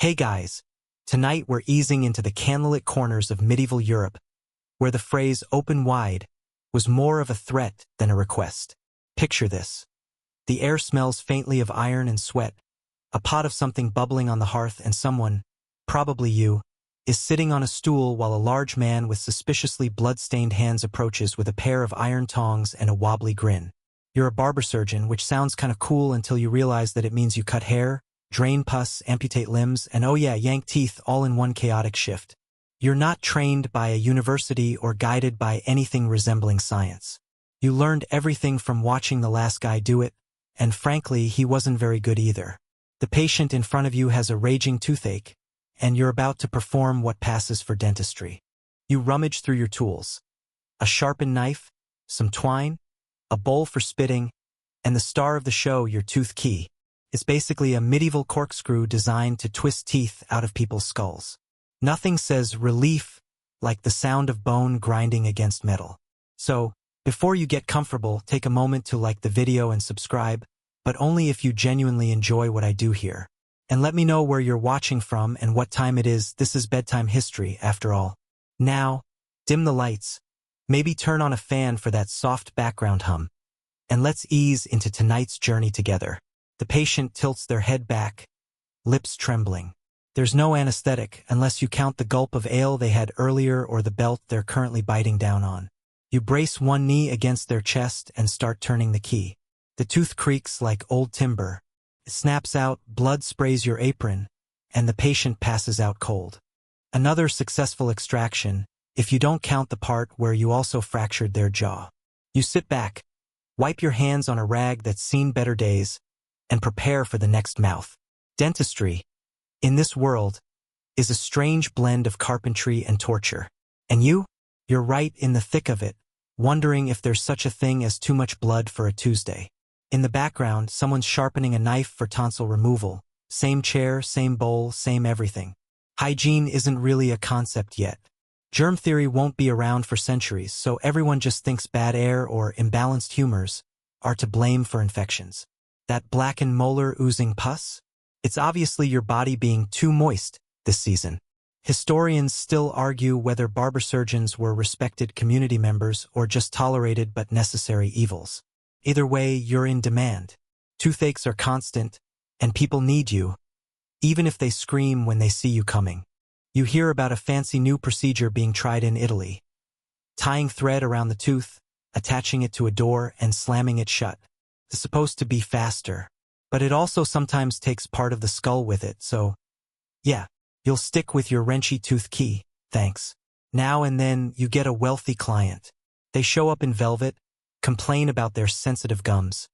Hey guys, tonight we're easing into the candlelit corners of medieval Europe, where the phrase open wide was more of a threat than a request. Picture this. The air smells faintly of iron and sweat, a pot of something bubbling on the hearth, and someone, probably you, is sitting on a stool while a large man with suspiciously blood-stained hands approaches with a pair of iron tongs and a wobbly grin. You're a barber surgeon, which sounds kinda cool until you realize that it means you cut hair, drain pus, amputate limbs, and oh yeah, yank teeth all in one chaotic shift. You're not trained by a university or guided by anything resembling science. You learned everything from watching the last guy do it, and frankly, he wasn't very good either. The patient in front of you has a raging toothache, and you're about to perform what passes for dentistry. You rummage through your tools. A sharpened knife, some twine, a bowl for spitting, and the star of the show, your tooth key. It's basically a medieval corkscrew designed to twist teeth out of people's skulls. Nothing says relief like the sound of bone grinding against metal. So, before you get comfortable, take a moment to like the video and subscribe, but only if you genuinely enjoy what I do here. And let me know where you're watching from and what time it is. This is bedtime history, after all. Now, dim the lights, maybe turn on a fan for that soft background hum, and let's ease into tonight's journey together. The patient tilts their head back, lips trembling. There's no anesthetic unless you count the gulp of ale they had earlier or the belt they're currently biting down on. You brace one knee against their chest and start turning the key. The tooth creaks like old timber. It snaps out, blood sprays your apron, and the patient passes out cold. Another successful extraction, if you don't count the part where you also fractured their jaw. You sit back, wipe your hands on a rag that's seen better days, and prepare for the next mouth. Dentistry, in this world, is a strange blend of carpentry and torture. And you're right in the thick of it, wondering if there's such a thing as too much blood for a Tuesday. In the background, someone's sharpening a knife for tonsil removal. Same chair, same bowl, same everything. Hygiene isn't really a concept yet. Germ theory won't be around for centuries, so everyone just thinks bad air or imbalanced humors are to blame for infections. That blackened molar oozing pus? It's obviously your body being too moist this season. Historians still argue whether barber surgeons were respected community members or just tolerated but necessary evils. Either way, you're in demand. Toothaches are constant, and people need you, even if they scream when they see you coming. You hear about a fancy new procedure being tried in Italy. Tying thread around the tooth, attaching it to a door, and slamming it shut. It's supposed to be faster, but it also sometimes takes part of the skull with it, so yeah, you'll stick with your wrenchy tooth key, thanks. Now and then, you get a wealthy client. They show up in velvet, complain about their sensitive gums,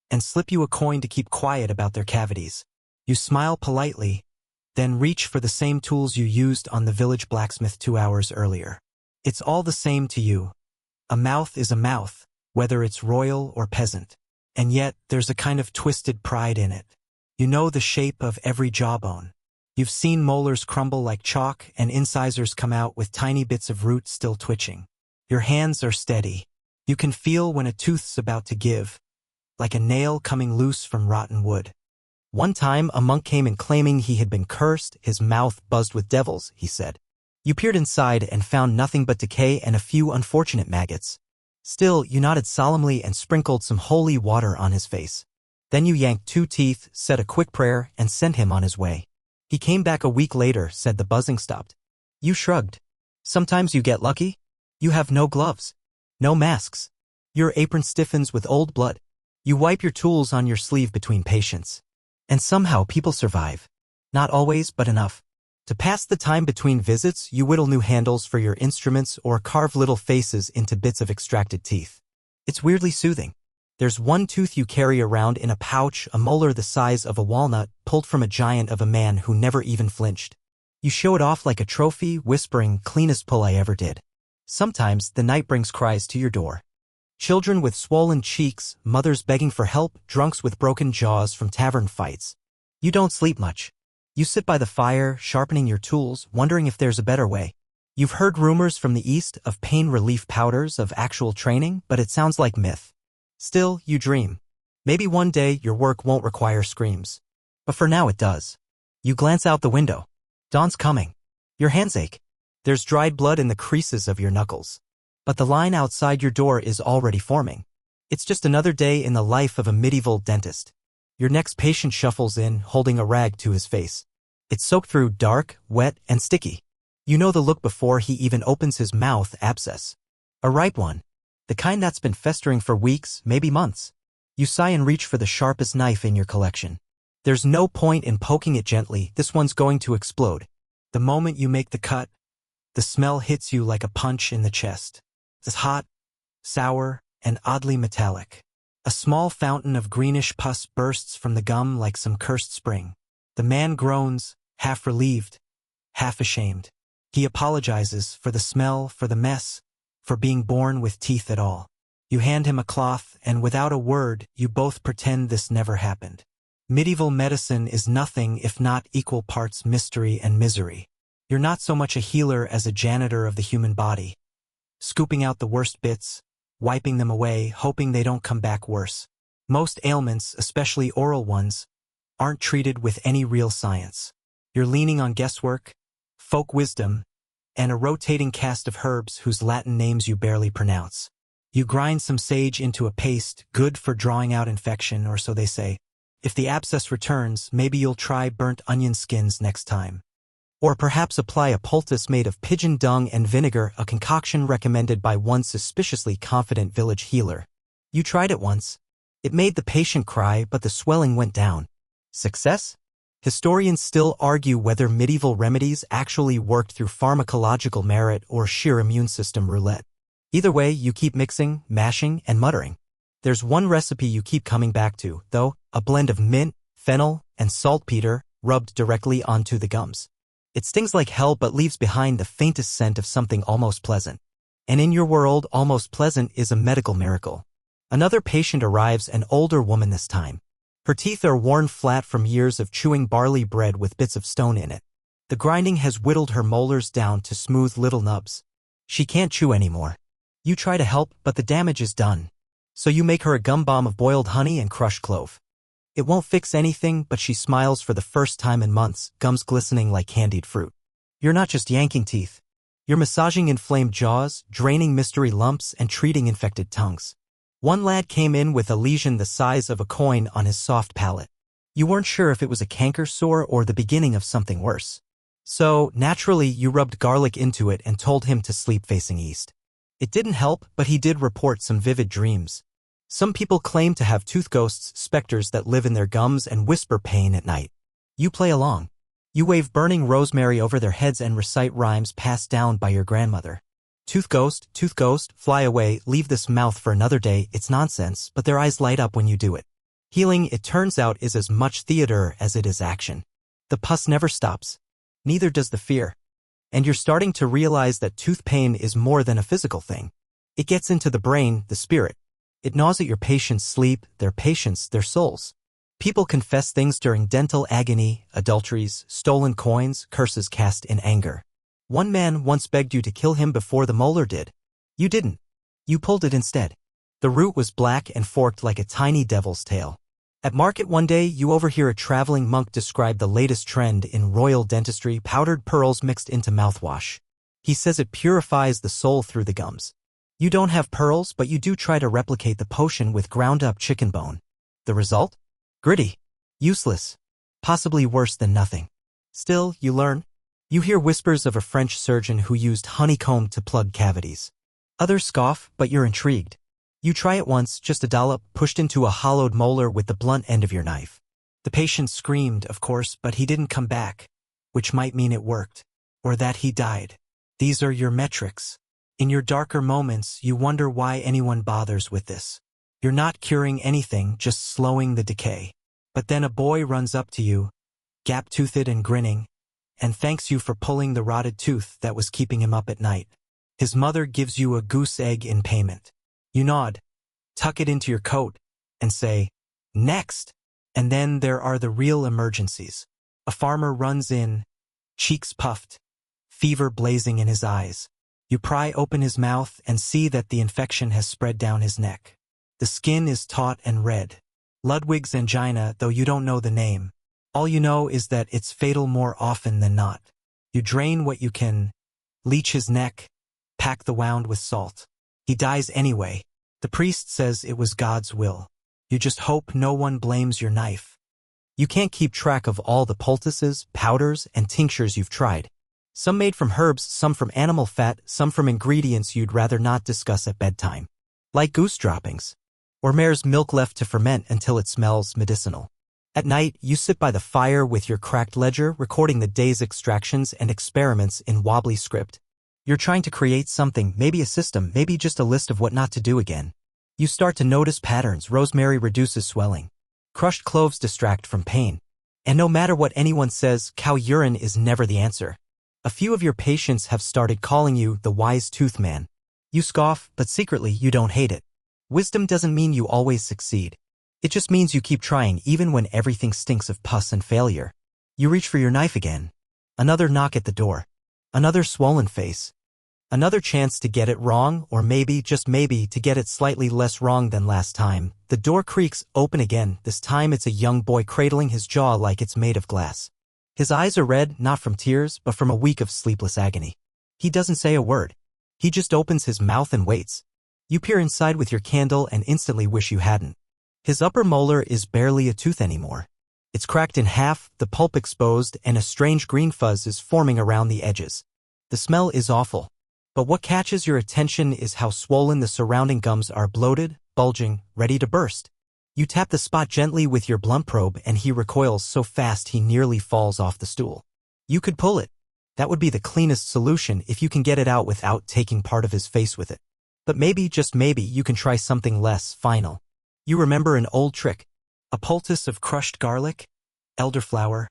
and slip you a coin to keep quiet about their cavities. You smile politely, then reach for the same tools you used on the village blacksmith 2 hours earlier. It's all the same to you. A mouth is a mouth, whether it's royal or peasant. And yet, there's a kind of twisted pride in it. You know the shape of every jawbone. You've seen molars crumble like chalk and incisors come out with tiny bits of root still twitching. Your hands are steady. You can feel when a tooth's about to give, like a nail coming loose from rotten wood. One time, a monk came in claiming he had been cursed, his mouth buzzed with devils, he said. You peered inside and found nothing but decay and a few unfortunate maggots. Still, you nodded solemnly and sprinkled some holy water on his face. Then you yanked 2 teeth, said a quick prayer, and sent him on his way. He came back a week later, said the buzzing stopped. You shrugged. Sometimes you get lucky. You have no gloves. No masks. Your apron stiffens with old blood. You wipe your tools on your sleeve between patients. And somehow people survive. Not always, but enough. To pass the time between visits, you whittle new handles for your instruments or carve little faces into bits of extracted teeth. It's weirdly soothing. There's one tooth you carry around in a pouch, a molar the size of a walnut, pulled from a giant of a man who never even flinched. You show it off like a trophy, whispering, "Cleanest pull I ever did." Sometimes the night brings cries to your door. Children with swollen cheeks, mothers begging for help, drunks with broken jaws from tavern fights. You don't sleep much. You sit by the fire, sharpening your tools, wondering if there's a better way. You've heard rumors from the East of pain relief powders, of actual training, but it sounds like myth. Still, you dream. Maybe one day your work won't require screams. But for now it does. You glance out the window. Dawn's coming. Your hands ache. There's dried blood in the creases of your knuckles. But the line outside your door is already forming. It's just another day in the life of a medieval dentist. Your next patient shuffles in, holding a rag to his face. It's soaked through, dark, wet, and sticky. You know the look before he even opens his mouth. Abscess. A ripe one. The kind that's been festering for weeks, maybe months. You sigh and reach for the sharpest knife in your collection. There's no point in poking it gently, this one's going to explode. The moment you make the cut, the smell hits you like a punch in the chest. It's hot, sour, and oddly metallic. A small fountain of greenish pus bursts from the gum like some cursed spring. The man groans, half relieved, half ashamed. He apologizes for the smell, for the mess, for being born with teeth at all. You hand him a cloth, and without a word, you both pretend this never happened. Medieval medicine is nothing if not equal parts mystery and misery. You're not so much a healer as a janitor of the human body, scooping out the worst bits, wiping them away, hoping they don't come back worse. Most ailments, especially oral ones, aren't treated with any real science. You're leaning on guesswork, folk wisdom, and a rotating cast of herbs whose Latin names you barely pronounce. You grind some sage into a paste, good for drawing out infection, or so they say. If the abscess returns, maybe you'll try burnt onion skins next time. Or perhaps apply a poultice made of pigeon dung and vinegar, a concoction recommended by one suspiciously confident village healer. You tried it once. It made the patient cry, but the swelling went down. Success? Historians still argue whether medieval remedies actually worked through pharmacological merit or sheer immune system roulette. Either way, you keep mixing, mashing, and muttering. There's one recipe you keep coming back to, though, a blend of mint, fennel, and saltpeter rubbed directly onto the gums. It stings like hell but leaves behind the faintest scent of something almost pleasant. And in your world, almost pleasant is a medical miracle. Another patient arrives, an older woman this time. Her teeth are worn flat from years of chewing barley bread with bits of stone in it. The grinding has whittled her molars down to smooth little nubs. She can't chew anymore. You try to help, but the damage is done. So you make her a gum bomb of boiled honey and crushed clove. It won't fix anything, but she smiles for the first time in months, gums glistening like candied fruit. You're not just yanking teeth. You're massaging inflamed jaws, draining mystery lumps, and treating infected tongues. One lad came in with a lesion the size of a coin on his soft palate. You weren't sure if it was a canker sore or the beginning of something worse. So, naturally, you rubbed garlic into it and told him to sleep facing east. It didn't help, but he did report some vivid dreams. Some people claim to have tooth ghosts, specters that live in their gums and whisper pain at night. You play along. You wave burning rosemary over their heads and recite rhymes passed down by your grandmother. Tooth ghost, fly away, leave this mouth for another day. It's nonsense, but their eyes light up when you do it. Healing, it turns out, is as much theater as it is action. The pus never stops. Neither does the fear. And you're starting to realize that tooth pain is more than a physical thing. It gets into the brain, the spirit. It gnaws at your patient's sleep, their patience, their souls. People confess things during dental agony, adulteries, stolen coins, curses cast in anger. One man once begged you to kill him before the molar did. You didn't. You pulled it instead. The root was black and forked like a tiny devil's tail. At market one day, you overhear a traveling monk describe the latest trend in royal dentistry: powdered pearls mixed into mouthwash. He says it purifies the soul through the gums. You don't have pearls, but you do try to replicate the potion with ground-up chicken bone. The result? Gritty. Useless. Possibly worse than nothing. Still, you learn. You hear whispers of a French surgeon who used honeycomb to plug cavities. Others scoff, but you're intrigued. You try it once, just a dollop, pushed into a hollowed molar with the blunt end of your knife. The patient screamed, of course, but he didn't come back, which might mean it worked, or that he died. These are your metrics. In your darker moments, you wonder why anyone bothers with this. You're not curing anything, just slowing the decay. But then a boy runs up to you, gap-toothed and grinning, and thanks you for pulling the rotted tooth that was keeping him up at night. His mother gives you a goose egg in payment. You nod, tuck it into your coat, and say, "Next!" And then there are the real emergencies. A farmer runs in, cheeks puffed, fever blazing in his eyes. You pry open his mouth and see that the infection has spread down his neck. The skin is taut and red. Ludwig's angina, though you don't know the name. All you know is that it's fatal more often than not. You drain what you can, leech his neck, pack the wound with salt. He dies anyway. The priest says it was God's will. You just hope no one blames your knife. You can't keep track of all the poultices, powders, and tinctures you've tried. Some made from herbs, some from animal fat, some from ingredients you'd rather not discuss at bedtime. Like goose droppings. Or mare's milk left to ferment until it smells medicinal. At night, you sit by the fire with your cracked ledger, recording the day's extractions and experiments in wobbly script. You're trying to create something, maybe a system, maybe just a list of what not to do again. You start to notice patterns. Rosemary reduces swelling. Crushed cloves distract from pain. And no matter what anyone says, cow urine is never the answer. A few of your patients have started calling you the wise tooth man. You scoff, but secretly you don't hate it. Wisdom doesn't mean you always succeed. It just means you keep trying even when everything stinks of pus and failure. You reach for your knife again. Another knock at the door. Another swollen face. Another chance to get it wrong, or maybe, just maybe, to get it slightly less wrong than last time. The door creaks open again. This time it's a young boy cradling his jaw like it's made of glass. His eyes are red, not from tears, but from a week of sleepless agony. He doesn't say a word. He just opens his mouth and waits. You peer inside with your candle and instantly wish you hadn't. His upper molar is barely a tooth anymore. It's cracked in half, the pulp exposed, and a strange green fuzz is forming around the edges. The smell is awful. But what catches your attention is how swollen the surrounding gums are, bloated, bulging, ready to burst. You tap the spot gently with your blunt probe and he recoils so fast he nearly falls off the stool. You could pull it. That would be the cleanest solution if you can get it out without taking part of his face with it. But maybe, just maybe, you can try something less final. You remember an old trick. A poultice of crushed garlic, elderflower,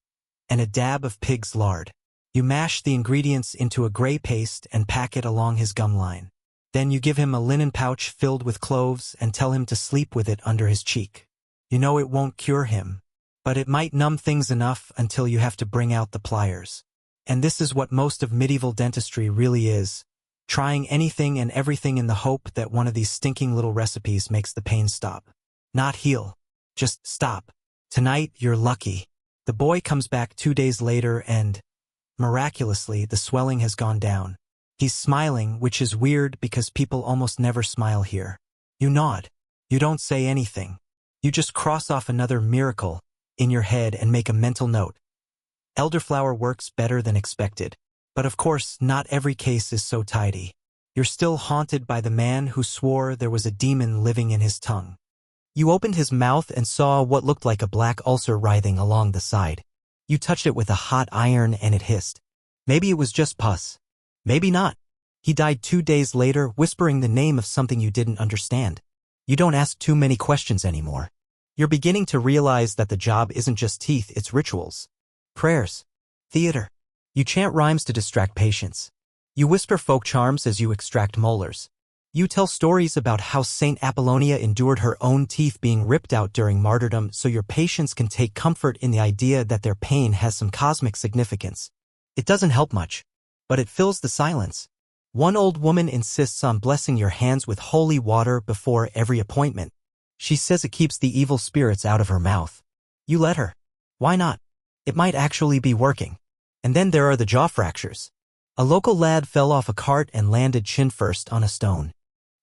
and a dab of pig's lard. You mash the ingredients into a gray paste and pack it along his gum line. Then you give him a linen pouch filled with cloves and tell him to sleep with it under his cheek. You know it won't cure him, but it might numb things enough until you have to bring out the pliers. And this is what most of medieval dentistry really is. Trying anything and everything in the hope that one of these stinking little recipes makes the pain stop. Not heal. Just stop. Tonight, you're lucky. The boy comes back 2 days later and, miraculously, the swelling has gone down. He's smiling, which is weird because people almost never smile here. You nod. You don't say anything. You just cross off another miracle in your head and make a mental note. Elderflower works better than expected. But of course, not every case is so tidy. You're still haunted by the man who swore there was a demon living in his tongue. You opened his mouth and saw what looked like a black ulcer writhing along the side. You touched it with a hot iron and it hissed. Maybe it was just pus. Maybe not. He died 2 days later, whispering the name of something you didn't understand. You don't ask too many questions anymore. You're beginning to realize that the job isn't just teeth, it's rituals. Prayers. Theater. You chant rhymes to distract patients. You whisper folk charms as you extract molars. You tell stories about how Saint Apollonia endured her own teeth being ripped out during martyrdom so your patients can take comfort in the idea that their pain has some cosmic significance. It doesn't help much, but it fills the silence. One old woman insists on blessing your hands with holy water before every appointment. She says it keeps the evil spirits out of her mouth. You let her. Why not? It might actually be working. And then there are the jaw fractures. A local lad fell off a cart and landed chin first on a stone.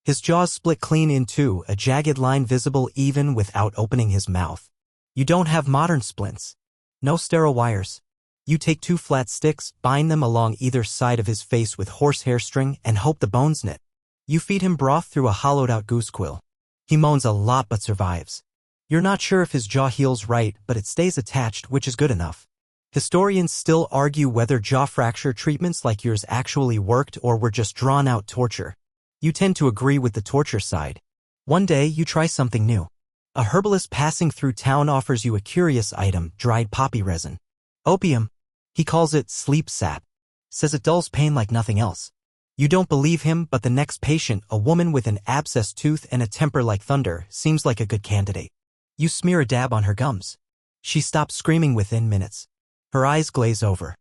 His jaws split clean in two, a jagged line visible even without opening his mouth. You don't have modern splints. No sterile wires. You take 2 flat sticks, bind them along either side of his face with horsehair string, and hope the bones knit. You feed him broth through a hollowed-out goose quill. He moans a lot but survives. You're not sure if his jaw heals right, but it stays attached, which is good enough. Historians still argue whether jaw fracture treatments like yours actually worked or were just drawn-out torture. You tend to agree with the torture side. One day, you try something new. A herbalist passing through town offers you a curious item, dried poppy resin. Opium. He calls it sleep sap. Says it dulls pain like nothing else. You don't believe him, but the next patient, a woman with an abscessed tooth and a temper like thunder, seems like a good candidate. You smear a dab on her gums. She stops screaming within minutes. Her eyes glaze over.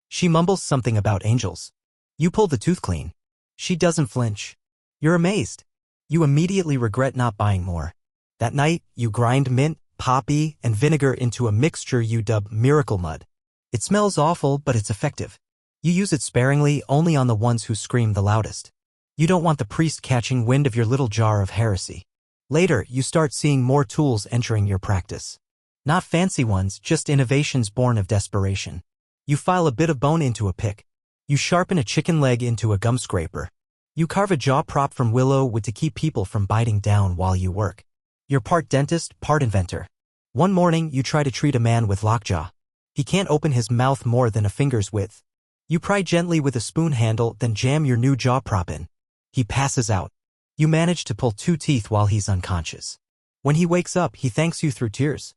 She mumbles something about angels. You pull the tooth clean. She doesn't flinch. You're amazed. You immediately regret not buying more. That night, you grind mint, poppy, and vinegar into a mixture you dub miracle mud. It smells awful, but it's effective. You use it sparingly, only on the ones who scream the loudest. You don't want the priest catching wind of your little jar of heresy. Later, you start seeing more tools entering your practice. Not fancy ones, just innovations born of desperation. You file a bit of bone into a pick. You sharpen a chicken leg into a gum scraper. You carve a jaw prop from willow wood to keep people from biting down while you work. You're part dentist, part inventor. One morning, you try to treat a man with lockjaw. He can't open his mouth more than a finger's width. You pry gently with a spoon handle, then jam your new jaw prop in. He passes out. You manage to pull 2 teeth while he's unconscious. When he wakes up, he thanks you through tears.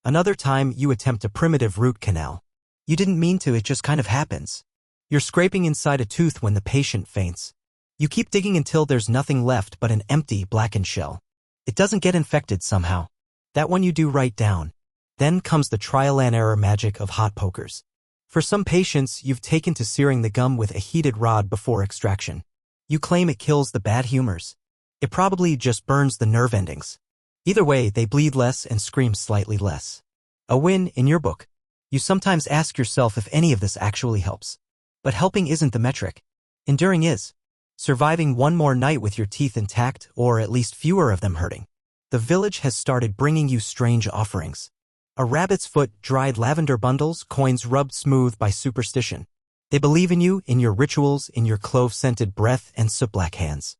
Another time, you attempt a primitive root canal. You didn't mean to, it just kind of happens. You're scraping inside a tooth when the patient faints. You keep digging until there's nothing left but an empty, blackened shell. It doesn't get infected somehow. That one you do right down. Then comes the trial-and-error magic of hot pokers. For some patients, you've taken to searing the gum with a heated rod before extraction. You claim it kills the bad humors. It probably just burns the nerve endings. Either way, they bleed less and scream slightly less. A win in your book. You sometimes ask yourself if any of this actually helps. But helping isn't the metric. Enduring is. Surviving one more night with your teeth intact, or at least fewer of them hurting. The village has started bringing you strange offerings. A rabbit's foot, dried lavender bundles, coins rubbed smooth by superstition. They believe in you, in your rituals, in your clove-scented breath and soot-black hands.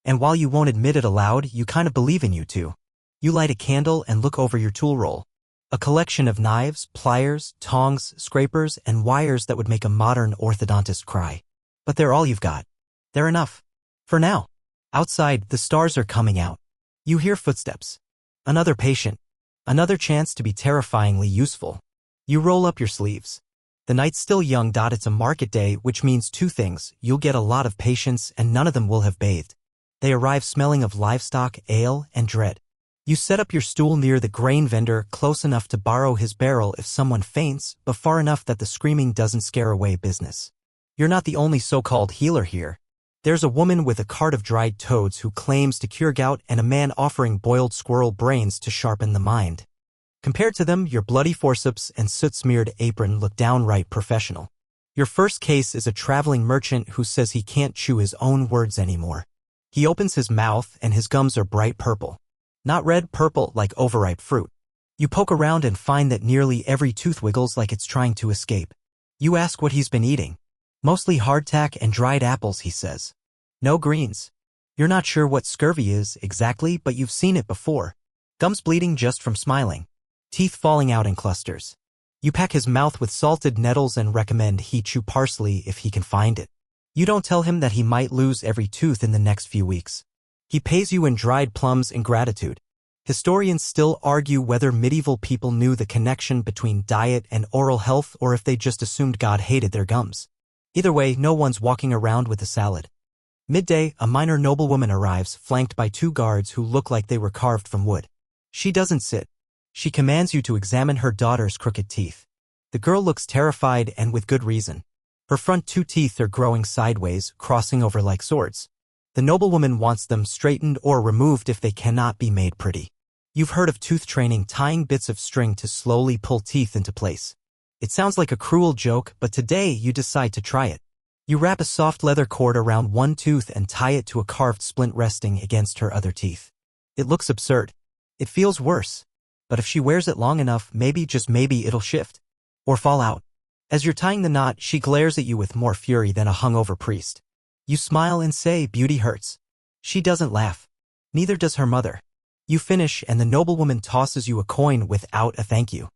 And while you won't admit it aloud, you kind of believe in you too. You light a candle and look over your tool roll. A collection of knives, pliers, tongs, scrapers, and wires that would make a modern orthodontist cry. But they're all you've got. They're enough. For now. Outside, the stars are coming out. You hear footsteps. Another patient. Another chance to be terrifyingly useful. You roll up your sleeves. The night's still young. It's a market day, which means 2 things. You'll get a lot of patients, and none of them will have bathed. They arrive smelling of livestock, ale, and dread. You set up your stool near the grain vendor, close enough to borrow his barrel if someone faints, but far enough that the screaming doesn't scare away business. You're not the only so-called healer here. There's a woman with a cart of dried toads who claims to cure gout and a man offering boiled squirrel brains to sharpen the mind. Compared to them, your bloody forceps and soot-smeared apron look downright professional. Your first case is a traveling merchant who says he can't chew his own words anymore. He opens his mouth and his gums are bright purple. Not red, purple like overripe fruit. You poke around and find that nearly every tooth wiggles like it's trying to escape. You ask what he's been eating. Mostly hardtack and dried apples, he says. No greens. You're not sure what scurvy is exactly, but you've seen it before. Gums bleeding just from smiling. Teeth falling out in clusters. You pack his mouth with salted nettles and recommend he chew parsley if he can find it. You don't tell him that he might lose every tooth in the next few weeks. He pays you in dried plums in gratitude. Historians still argue whether medieval people knew the connection between diet and oral health or if they just assumed God hated their gums. Either way, no one's walking around with a salad. Midday, a minor noblewoman arrives, flanked by 2 guards who look like they were carved from wood. She doesn't sit. She commands you to examine her daughter's crooked teeth. The girl looks terrified and with good reason. Her front 2 teeth are growing sideways, crossing over like swords. The noblewoman wants them straightened or removed if they cannot be made pretty. You've heard of tooth training, tying bits of string to slowly pull teeth into place. It sounds like a cruel joke, but today you decide to try it. You wrap a soft leather cord around one tooth and tie it to a carved splint resting against her other teeth. It looks absurd. It feels worse. But if she wears it long enough, maybe, just maybe, it'll shift. Or fall out. As you're tying the knot, she glares at you with more fury than a hungover priest. You smile and say, "Beauty hurts." She doesn't laugh. Neither does her mother. You finish and the noblewoman tosses you a coin without a thank you.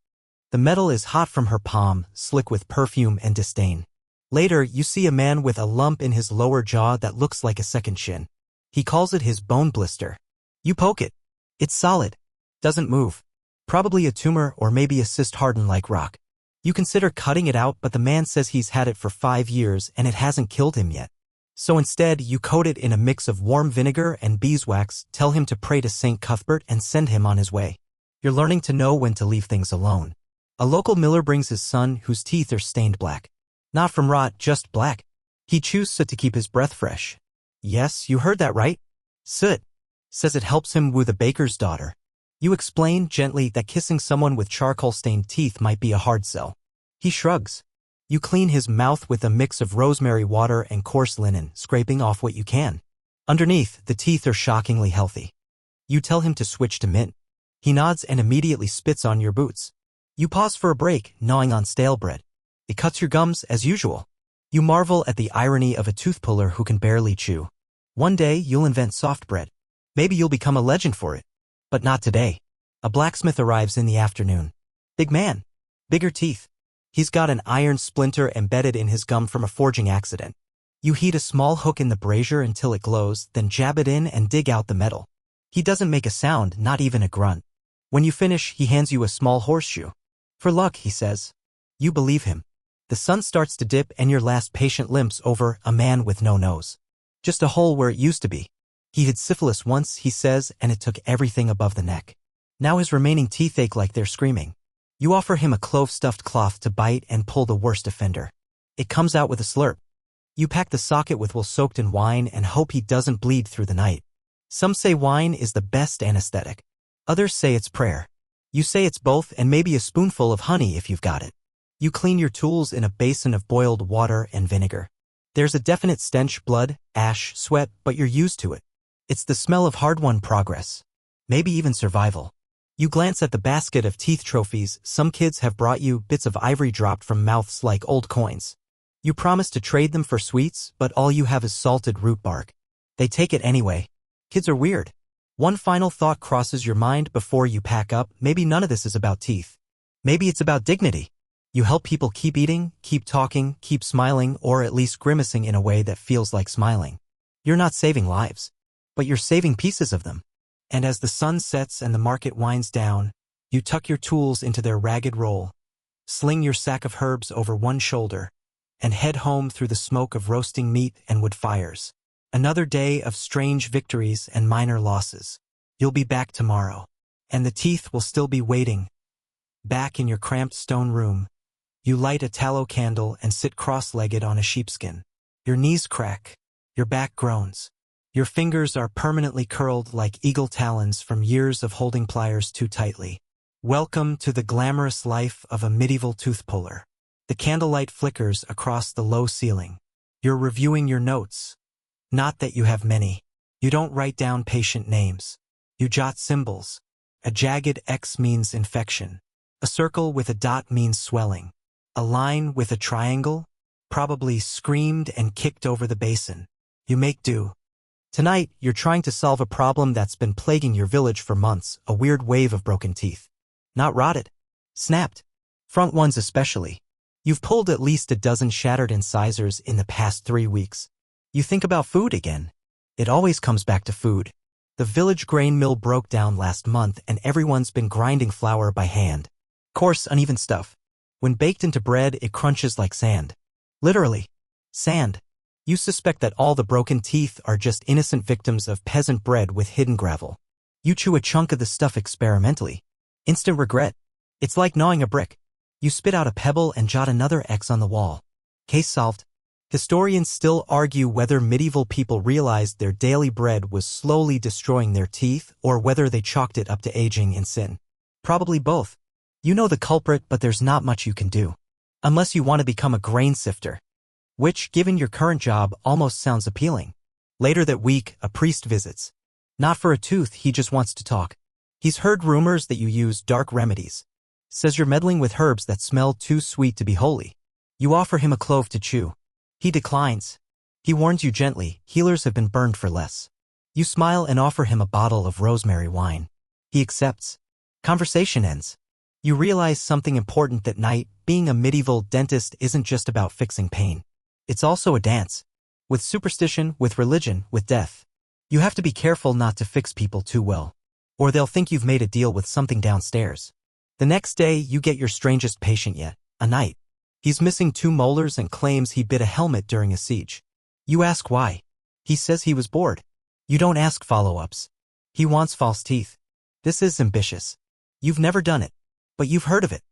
The metal is hot from her palm, slick with perfume and disdain. Later, you see a man with a lump in his lower jaw that looks like a second shin. He calls it his bone blister. You poke it. It's solid. Doesn't move. Probably a tumor or maybe a cyst hardened like rock. You consider cutting it out, but the man says he's had it for 5 years and it hasn't killed him yet. So instead, you coat it in a mix of warm vinegar and beeswax, tell him to pray to St. Cuthbert and send him on his way. You're learning to know when to leave things alone. A local miller brings his son, whose teeth are stained black. Not from rot, just black. He chews soot to keep his breath fresh. Yes, you heard that right. Soot. Says it helps him woo the baker's daughter. You explain gently that kissing someone with charcoal-stained teeth might be a hard sell. He shrugs. You clean his mouth with a mix of rosemary water and coarse linen, scraping off what you can. Underneath, the teeth are shockingly healthy. You tell him to switch to mint. He nods and immediately spits on your boots. You pause for a break, gnawing on stale bread. It cuts your gums as usual. You marvel at the irony of a tooth puller who can barely chew. One day, you'll invent soft bread. Maybe you'll become a legend for it. But not today. A blacksmith arrives in the afternoon. Big man. Bigger teeth. He's got an iron splinter embedded in his gum from a forging accident. You heat a small hook in the brazier until it glows, then jab it in and dig out the metal. He doesn't make a sound, not even a grunt. When you finish, he hands you a small horseshoe. For luck, he says. You believe him. The sun starts to dip and your last patient limps over a man with no nose. Just a hole where it used to be. He had syphilis once, he says, and it took everything above the neck. Now his remaining teeth ache like they're screaming. You offer him a clove-stuffed cloth to bite and pull the worst offender. It comes out with a slurp. You pack the socket with wool soaked in wine and hope he doesn't bleed through the night. Some say wine is the best anesthetic. Others say it's prayer. You say it's both and maybe a spoonful of honey if you've got it. You clean your tools in a basin of boiled water and vinegar. There's a definite stench, blood, ash, sweat, but you're used to it. It's the smell of hard-won progress. Maybe even survival. You glance at the basket of teeth trophies. Some kids have brought you bits of ivory dropped from mouths like old coins. You promise to trade them for sweets, but all you have is salted root bark. They take it anyway. Kids are weird. One final thought crosses your mind before you pack up. Maybe none of this is about teeth. Maybe it's about dignity. You help people keep eating, keep talking, keep smiling, or at least grimacing in a way that feels like smiling. You're not saving lives, but you're saving pieces of them. And as the sun sets and the market winds down, you tuck your tools into their ragged roll, sling your sack of herbs over one shoulder, and head home through the smoke of roasting meat and wood fires. Another day of strange victories and minor losses. You'll be back tomorrow, and the teeth will still be waiting. Back in your cramped stone room, you light a tallow candle and sit cross-legged on a sheepskin. Your knees crack, your back groans. Your fingers are permanently curled like eagle talons from years of holding pliers too tightly. Welcome to the glamorous life of a medieval tooth puller. The candlelight flickers across the low ceiling. You're reviewing your notes. Not that you have many. You don't write down patient names. You jot symbols. A jagged X means infection. A circle with a dot means swelling. A line with a triangle? Probably screamed and kicked over the basin. You make do. Tonight, you're trying to solve a problem that's been plaguing your village for months, a weird wave of broken teeth. Not rotted. Snapped. Front ones especially. You've pulled at least a dozen shattered incisors in the past 3 weeks. You think about food again. It always comes back to food. The village grain mill broke down last month and everyone's been grinding flour by hand. Coarse, uneven stuff. When baked into bread, it crunches like sand. Literally. Sand. You suspect that all the broken teeth are just innocent victims of peasant bread with hidden gravel. You chew a chunk of the stuff experimentally. Instant regret. It's like gnawing a brick. You spit out a pebble and jot another X on the wall. Case solved. Historians still argue whether medieval people realized their daily bread was slowly destroying their teeth or whether they chalked it up to aging and sin. Probably both. You know the culprit, but there's not much you can do. Unless you want to become a grain sifter. Which, given your current job, almost sounds appealing. Later that week, a priest visits. Not for a tooth, he just wants to talk. He's heard rumors that you use dark remedies. Says you're meddling with herbs that smell too sweet to be holy. You offer him a clove to chew. He declines. He warns you gently, healers have been burned for less. You smile and offer him a bottle of rosemary wine. He accepts. Conversation ends. You realize something important that night. Being a medieval dentist isn't just about fixing pain. It's also a dance. With superstition, with religion, with death. You have to be careful not to fix people too well. Or they'll think you've made a deal with something downstairs. The next day, you get your strangest patient yet, a knight. He's missing 2 molars and claims he bit a helmet during a siege. You ask why. He says he was bored. You don't ask follow-ups. He wants false teeth. This is ambitious. You've never done it, but you've heard of it.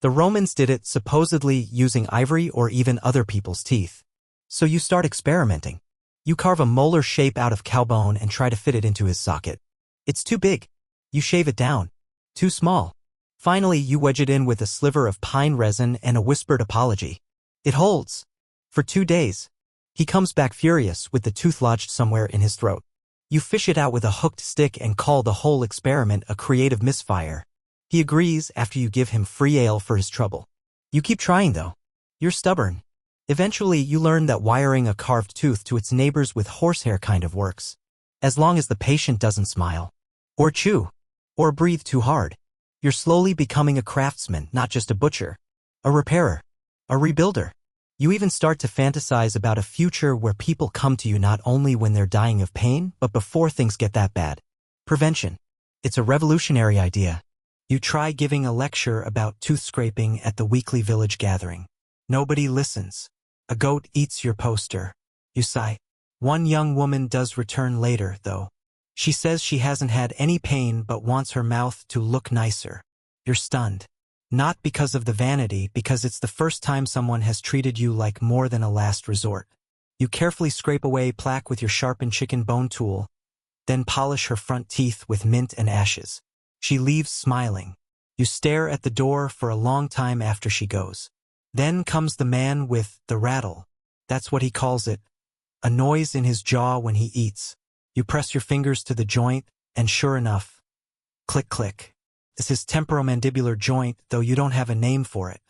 The Romans did it supposedly using ivory or even other people's teeth. So you start experimenting. You carve a molar shape out of cow bone and try to fit it into his socket. It's too big. You shave it down. Too small. Finally, you wedge it in with a sliver of pine resin and a whispered apology. It holds. For 2 days. He comes back furious with the tooth lodged somewhere in his throat. You fish it out with a hooked stick and call the whole experiment a creative misfire. He agrees after you give him free ale for his trouble. You keep trying though. You're stubborn. Eventually, you learn that wiring a carved tooth to its neighbors with horsehair kind of works. As long as the patient doesn't smile, or chew, or breathe too hard. You're slowly becoming a craftsman, not just a butcher, a repairer, a rebuilder. You even start to fantasize about a future where people come to you not only when they're dying of pain, but before things get that bad. Prevention. It's a revolutionary idea. You try giving a lecture about tooth scraping at the weekly village gathering. Nobody listens. A goat eats your poster. You sigh. One young woman does return later, though. She says she hasn't had any pain but wants her mouth to look nicer. You're stunned. Not because of the vanity, because it's the first time someone has treated you like more than a last resort. You carefully scrape away plaque with your sharpened chicken bone tool, then polish her front teeth with mint and ashes. She leaves smiling. You stare at the door for a long time after she goes. Then comes the man with the rattle. That's what he calls it. A noise in his jaw when he eats. You press your fingers to the joint, and sure enough, click click. It's his temporomandibular joint, though you don't have a name for it.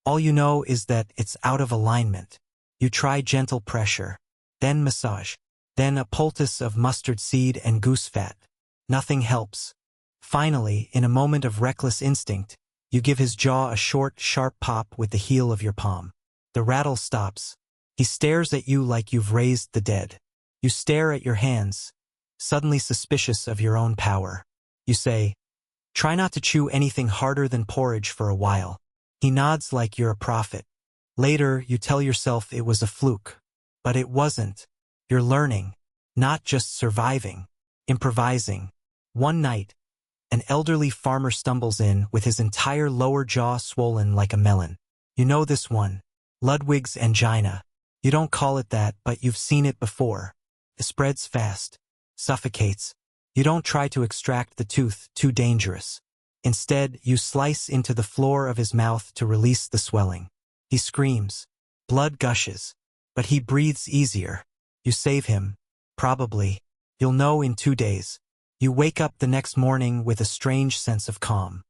All you know is that it's out of alignment. You try gentle pressure, then massage, then a poultice of mustard seed and goose fat. Nothing helps. Finally, in a moment of reckless instinct, you give his jaw a short, sharp pop with the heel of your palm. The rattle stops. He stares at you like you've raised the dead. You stare at your hands, suddenly suspicious of your own power. You say, "Try not to chew anything harder than porridge for a while." He nods like you're a prophet. Later, you tell yourself it was a fluke. But it wasn't. You're learning, not just surviving, improvising. One night, an elderly farmer stumbles in with his entire lower jaw swollen like a melon. You know this one, Ludwig's angina. You don't call it that, but you've seen it before. It spreads fast, suffocates. You don't try to extract the tooth, too dangerous. Instead, you slice into the floor of his mouth to release the swelling. He screams. Blood gushes. But he breathes easier. You save him. Probably. You'll know in 2 days. You wake up the next morning with a strange sense of calm.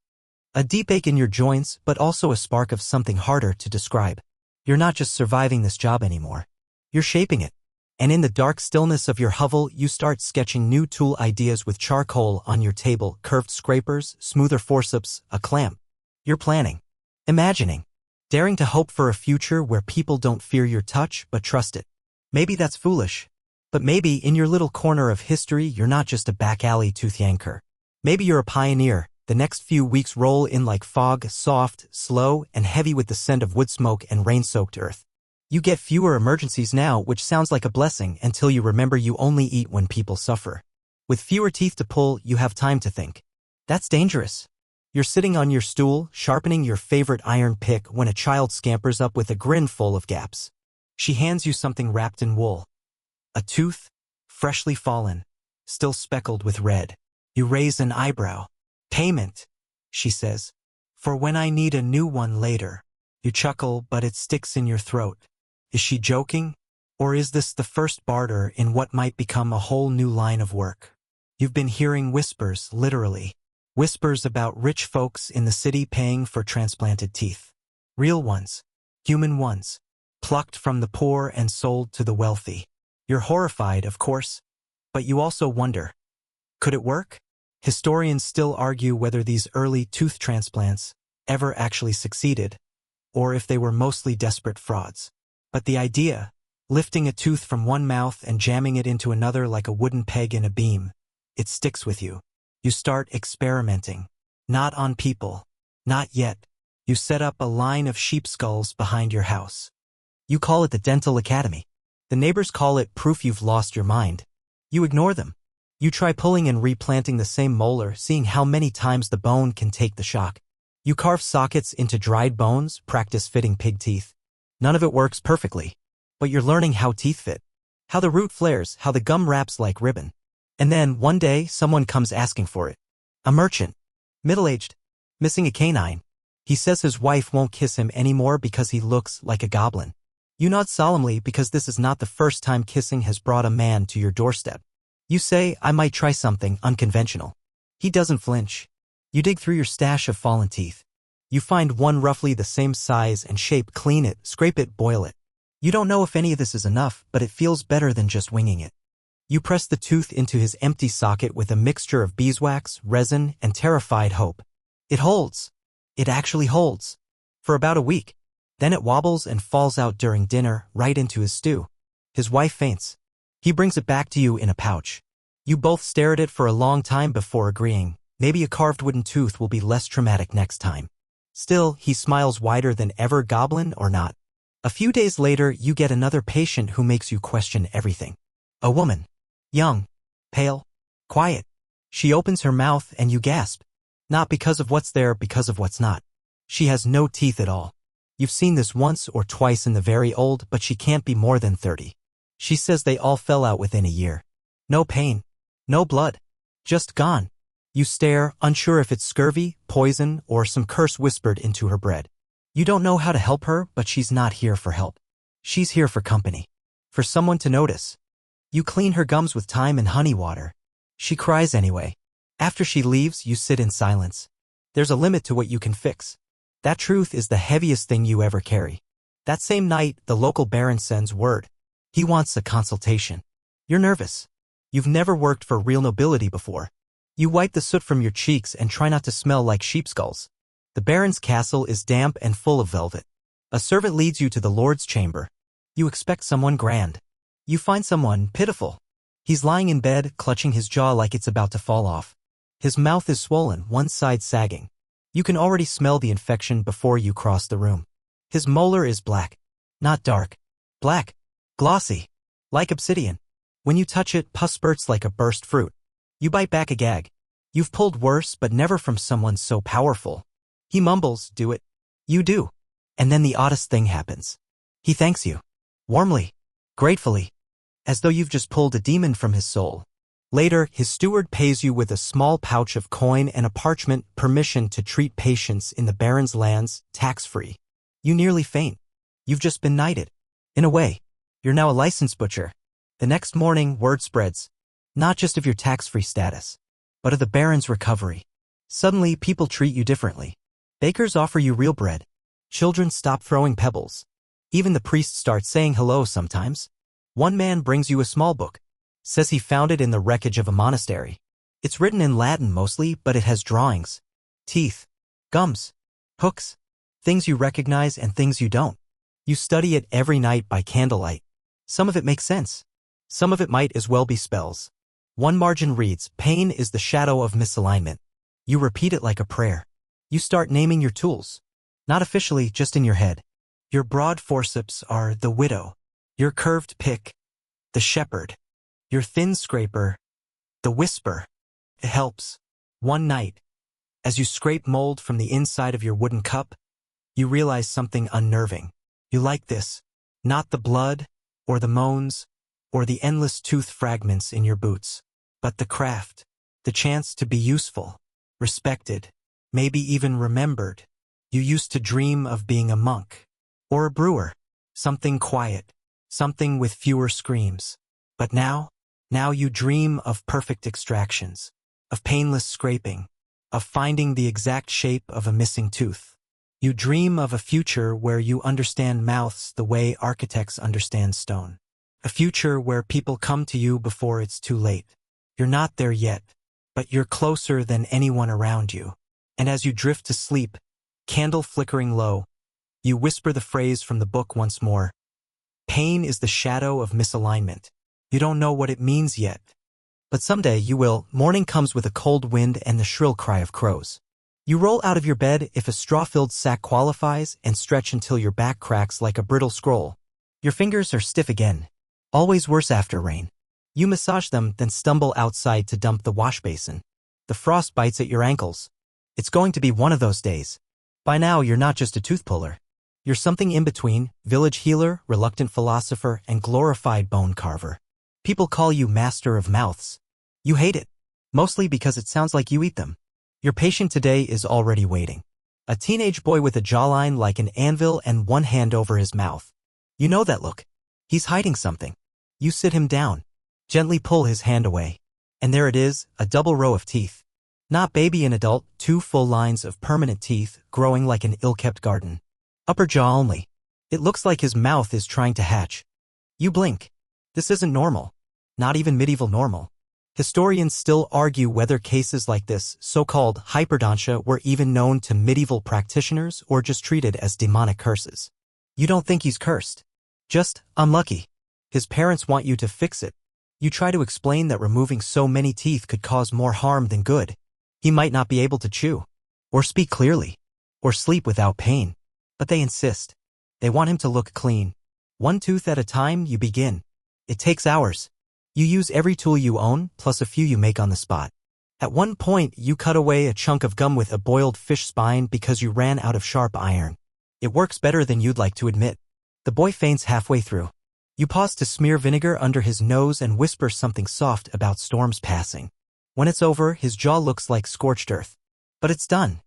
A deep ache in your joints, but also a spark of something harder to describe. You're not just surviving this job anymore. You're shaping it. And in the dark stillness of your hovel, you start sketching new tool ideas with charcoal on your table, curved scrapers, smoother forceps, a clamp. You're planning. Imagining. Daring to hope for a future where people don't fear your touch but trust it. Maybe that's foolish. But maybe in your little corner of history, you're not just a back alley tooth yanker. Maybe you're a pioneer. The next few weeks roll in like fog, soft, slow, and heavy with the scent of wood smoke and rain-soaked earth. You get fewer emergencies now, which sounds like a blessing until you remember you only eat when people suffer. With fewer teeth to pull, you have time to think. That's dangerous. You're sitting on your stool, sharpening your favorite iron pick when a child scampers up with a grin full of gaps. She hands you something wrapped in wool. A tooth, freshly fallen, still speckled with red. You raise an eyebrow. Payment, she says. For when I need a new one later. You chuckle, but it sticks in your throat. Is she joking? Or is this the first barter in what might become a whole new line of work? You've been hearing whispers, literally. Whispers about rich folks in the city paying for transplanted teeth. Real ones. Human ones. Plucked from the poor and sold to the wealthy. You're horrified, of course. But you also wonder. Could it work? Historians still argue whether these early tooth transplants ever actually succeeded, or if they were mostly desperate frauds. But the idea, lifting a tooth from one mouth and jamming it into another like a wooden peg in a beam, it sticks with you. You start experimenting. Not on people. Not yet. You set up a line of sheep skulls behind your house. You call it the Dental Academy. The neighbors call it proof you've lost your mind. You ignore them. You try pulling and replanting the same molar, seeing how many times the bone can take the shock. You carve sockets into dried bones, practice fitting pig teeth. None of it works perfectly. But you're learning how teeth fit. How the root flares, how the gum wraps like ribbon. And then, one day, someone comes asking for it. A merchant. Middle-aged. Missing a canine. He says his wife won't kiss him anymore because he looks like a goblin. You nod solemnly because this is not the first time kissing has brought a man to your doorstep. You say, I might try something unconventional. He doesn't flinch. You dig through your stash of fallen teeth. You find one roughly the same size and shape, clean it, scrape it, boil it. You don't know if any of this is enough, but it feels better than just winging it. You press the tooth into his empty socket with a mixture of beeswax, resin, and terrified hope. It holds. It actually holds. For about a week. Then it wobbles and falls out during dinner, right into his stew. His wife faints. He brings it back to you in a pouch. You both stare at it for a long time before agreeing, maybe a carved wooden tooth will be less traumatic next time. Still, he smiles wider than ever, goblin or not. A few days later, you get another patient who makes you question everything. A woman. Young. Pale. Quiet. She opens her mouth and you gasp. Not because of what's there, because of what's not. She has no teeth at all. You've seen this once or twice in the very old, but she can't be more than 30. She says they all fell out within a year. No pain. No blood. Just gone. You stare, unsure if it's scurvy, poison, or some curse whispered into her bread. You don't know how to help her, but she's not here for help. She's here for company. For someone to notice. You clean her gums with thyme and honey water. She cries anyway. After she leaves, you sit in silence. There's a limit to what you can fix. That truth is the heaviest thing you ever carry. That same night, the local baron sends word. He wants a consultation. You're nervous. You've never worked for real nobility before. You wipe the soot from your cheeks and try not to smell like sheep skulls. The baron's castle is damp and full of velvet. A servant leads you to the lord's chamber. You expect someone grand. You find someone pitiful. He's lying in bed, clutching his jaw like it's about to fall off. His mouth is swollen, one side sagging. You can already smell the infection before you cross the room. His molar is black. Not dark. Black. Glossy. Like obsidian. When you touch it, pus spurts like a burst fruit. You bite back a gag. You've pulled worse, but never from someone so powerful. He mumbles, do it. You do. And then the oddest thing happens. He thanks you. Warmly. Gratefully. As though you've just pulled a demon from his soul. Later, his steward pays you with a small pouch of coin and a parchment, permission to treat patients in the baron's lands, tax-free. You nearly faint. You've just been knighted. In a way. You're now a licensed butcher. The next morning, word spreads. Not just of your tax-free status, but of the baron's recovery. Suddenly, people treat you differently. Bakers offer you real bread. Children stop throwing pebbles. Even the priests start saying hello sometimes. One man brings you a small book. Says he found it in the wreckage of a monastery. It's written in Latin mostly, but it has drawings. Teeth. Gums. Hooks. Things you recognize and things you don't. You study it every night by candlelight. Some of it makes sense. Some of it might as well be spells. One margin reads, pain is the shadow of misalignment. You repeat it like a prayer. You start naming your tools. Not officially, just in your head. Your broad forceps are the widow. Your curved pick, the shepherd. Your thin scraper, the whisper. It helps. One night, as you scrape mold from the inside of your wooden cup, you realize something unnerving. You like this. Not the blood, or the moans, or the endless tooth fragments in your boots. But the craft, the chance to be useful, respected, maybe even remembered. You used to dream of being a monk, or a brewer, something quiet, something with fewer screams. But now you dream of perfect extractions, of painless scraping, of finding the exact shape of a missing tooth. You dream of a future where you understand mouths the way architects understand stone. A future where people come to you before it's too late. You're not there yet, but you're closer than anyone around you. And as you drift to sleep, candle flickering low, you whisper the phrase from the book once more. Pain is the shadow of misalignment. You don't know what it means yet. But someday you will. Morning comes with a cold wind and the shrill cry of crows. You roll out of your bed if a straw-filled sack qualifies and stretch until your back cracks like a brittle scroll. Your fingers are stiff again. Always worse after rain. You massage them, then stumble outside to dump the wash basin. The frost bites at your ankles. It's going to be one of those days. By now, you're not just a tooth puller. You're something in between, village healer, reluctant philosopher, and glorified bone carver. People call you master of mouths. You hate it. Mostly because it sounds like you eat them. Your patient today is already waiting. A teenage boy with a jawline like an anvil and one hand over his mouth. You know that look. He's hiding something. You sit him down. Gently pull his hand away. And there it is, a double row of teeth. Not baby and adult, 2 full lines of permanent teeth growing like an ill-kept garden. Upper jaw only. It looks like his mouth is trying to hatch. You blink. This isn't normal. Not even medieval normal. Historians still argue whether cases like this, so-called hyperdontia, were even known to medieval practitioners or just treated as demonic curses. You don't think he's cursed. Just unlucky. His parents want you to fix it. You try to explain that removing so many teeth could cause more harm than good. He might not be able to chew, or speak clearly, or sleep without pain. But they insist. They want him to look clean. 1 tooth at a time, you begin. It takes hours. You use every tool you own, plus a few you make on the spot. At one point, you cut away a chunk of gum with a boiled fish spine because you ran out of sharp iron. It works better than you'd like to admit. The boy faints halfway through. You pause to smear vinegar under his nose and whisper something soft about storms passing. When it's over, his jaw looks like scorched earth. But it's done.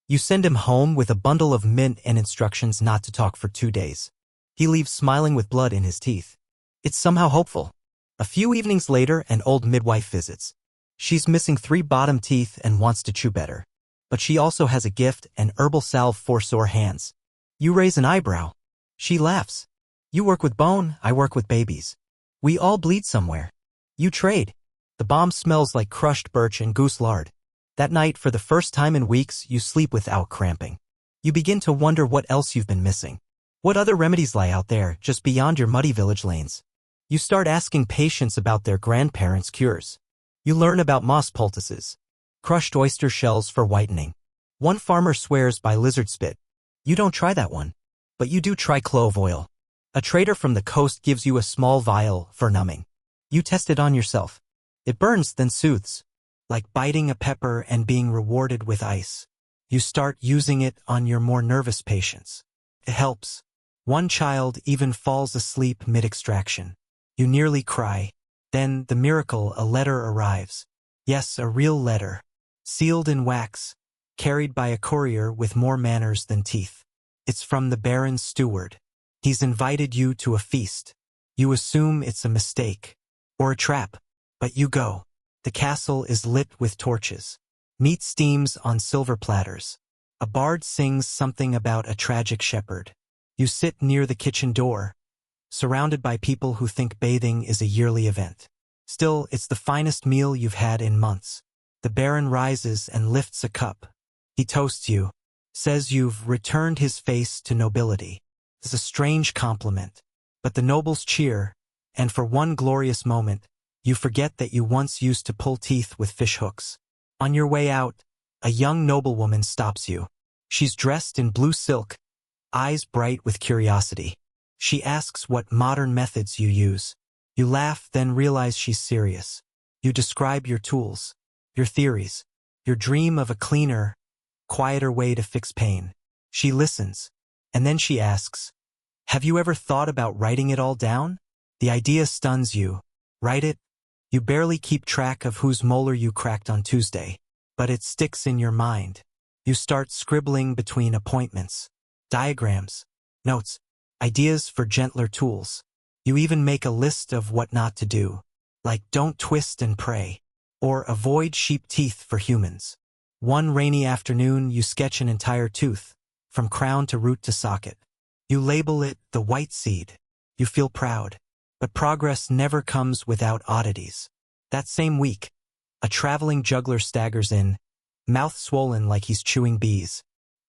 You send him home with a bundle of mint and instructions not to talk for 2 days. He leaves smiling with blood in his teeth. It's somehow hopeful. A few evenings later, an old midwife visits. She's missing 3 bottom teeth and wants to chew better. But she also has a gift, an herbal salve for sore hands. You raise an eyebrow. She laughs. You work with bone, I work with babies. We all bleed somewhere. You trade. The bomb smells like crushed birch and goose lard. That night, for the first time in weeks, you sleep without cramping. You begin to wonder what else you've been missing. What other remedies lie out there, just beyond your muddy village lanes? You start asking patients about their grandparents' cures. You learn about moss poultices, crushed oyster shells for whitening. One farmer swears by lizard spit. You don't try that one. But you do try clove oil. A trader from the coast gives you a small vial for numbing. You test it on yourself. It burns, then soothes. Like biting a pepper and being rewarded with ice. You start using it on your more nervous patients. It helps. One child even falls asleep mid-extraction. You nearly cry. Then, the miracle, a letter arrives. Yes, a real letter. Sealed in wax. Carried by a courier with more manners than teeth. It's from the Baron's steward. He's invited you to a feast. You assume it's a mistake. Or a trap. But you go. The castle is lit with torches. Meat steams on silver platters. A bard sings something about a tragic shepherd. You sit near the kitchen door, surrounded by people who think bathing is a yearly event. Still, it's the finest meal you've had in months. The Baron rises and lifts a cup. He toasts you, says you've returned his face to nobility. It's a strange compliment. But the nobles cheer, and for one glorious moment, you forget that you once used to pull teeth with fish hooks. On your way out, a young noblewoman stops you. She's dressed in blue silk, eyes bright with curiosity. She asks what modern methods you use. You laugh, then realize she's serious. You describe your tools, your theories, your dream of a cleaner, quieter way to fix pain. She listens, and then she asks, "Have you ever thought about writing it all down?" The idea stuns you. Write it? You barely keep track of whose molar you cracked on Tuesday, but it sticks in your mind. You start scribbling between appointments, diagrams, notes, ideas for gentler tools. You even make a list of what not to do, like don't twist and pray, or avoid sheep teeth for humans. One rainy afternoon, you sketch an entire tooth, from crown to root to socket. You label it the white seed. You feel proud. But progress never comes without oddities. That same week, a traveling juggler staggers in, mouth swollen like he's chewing bees.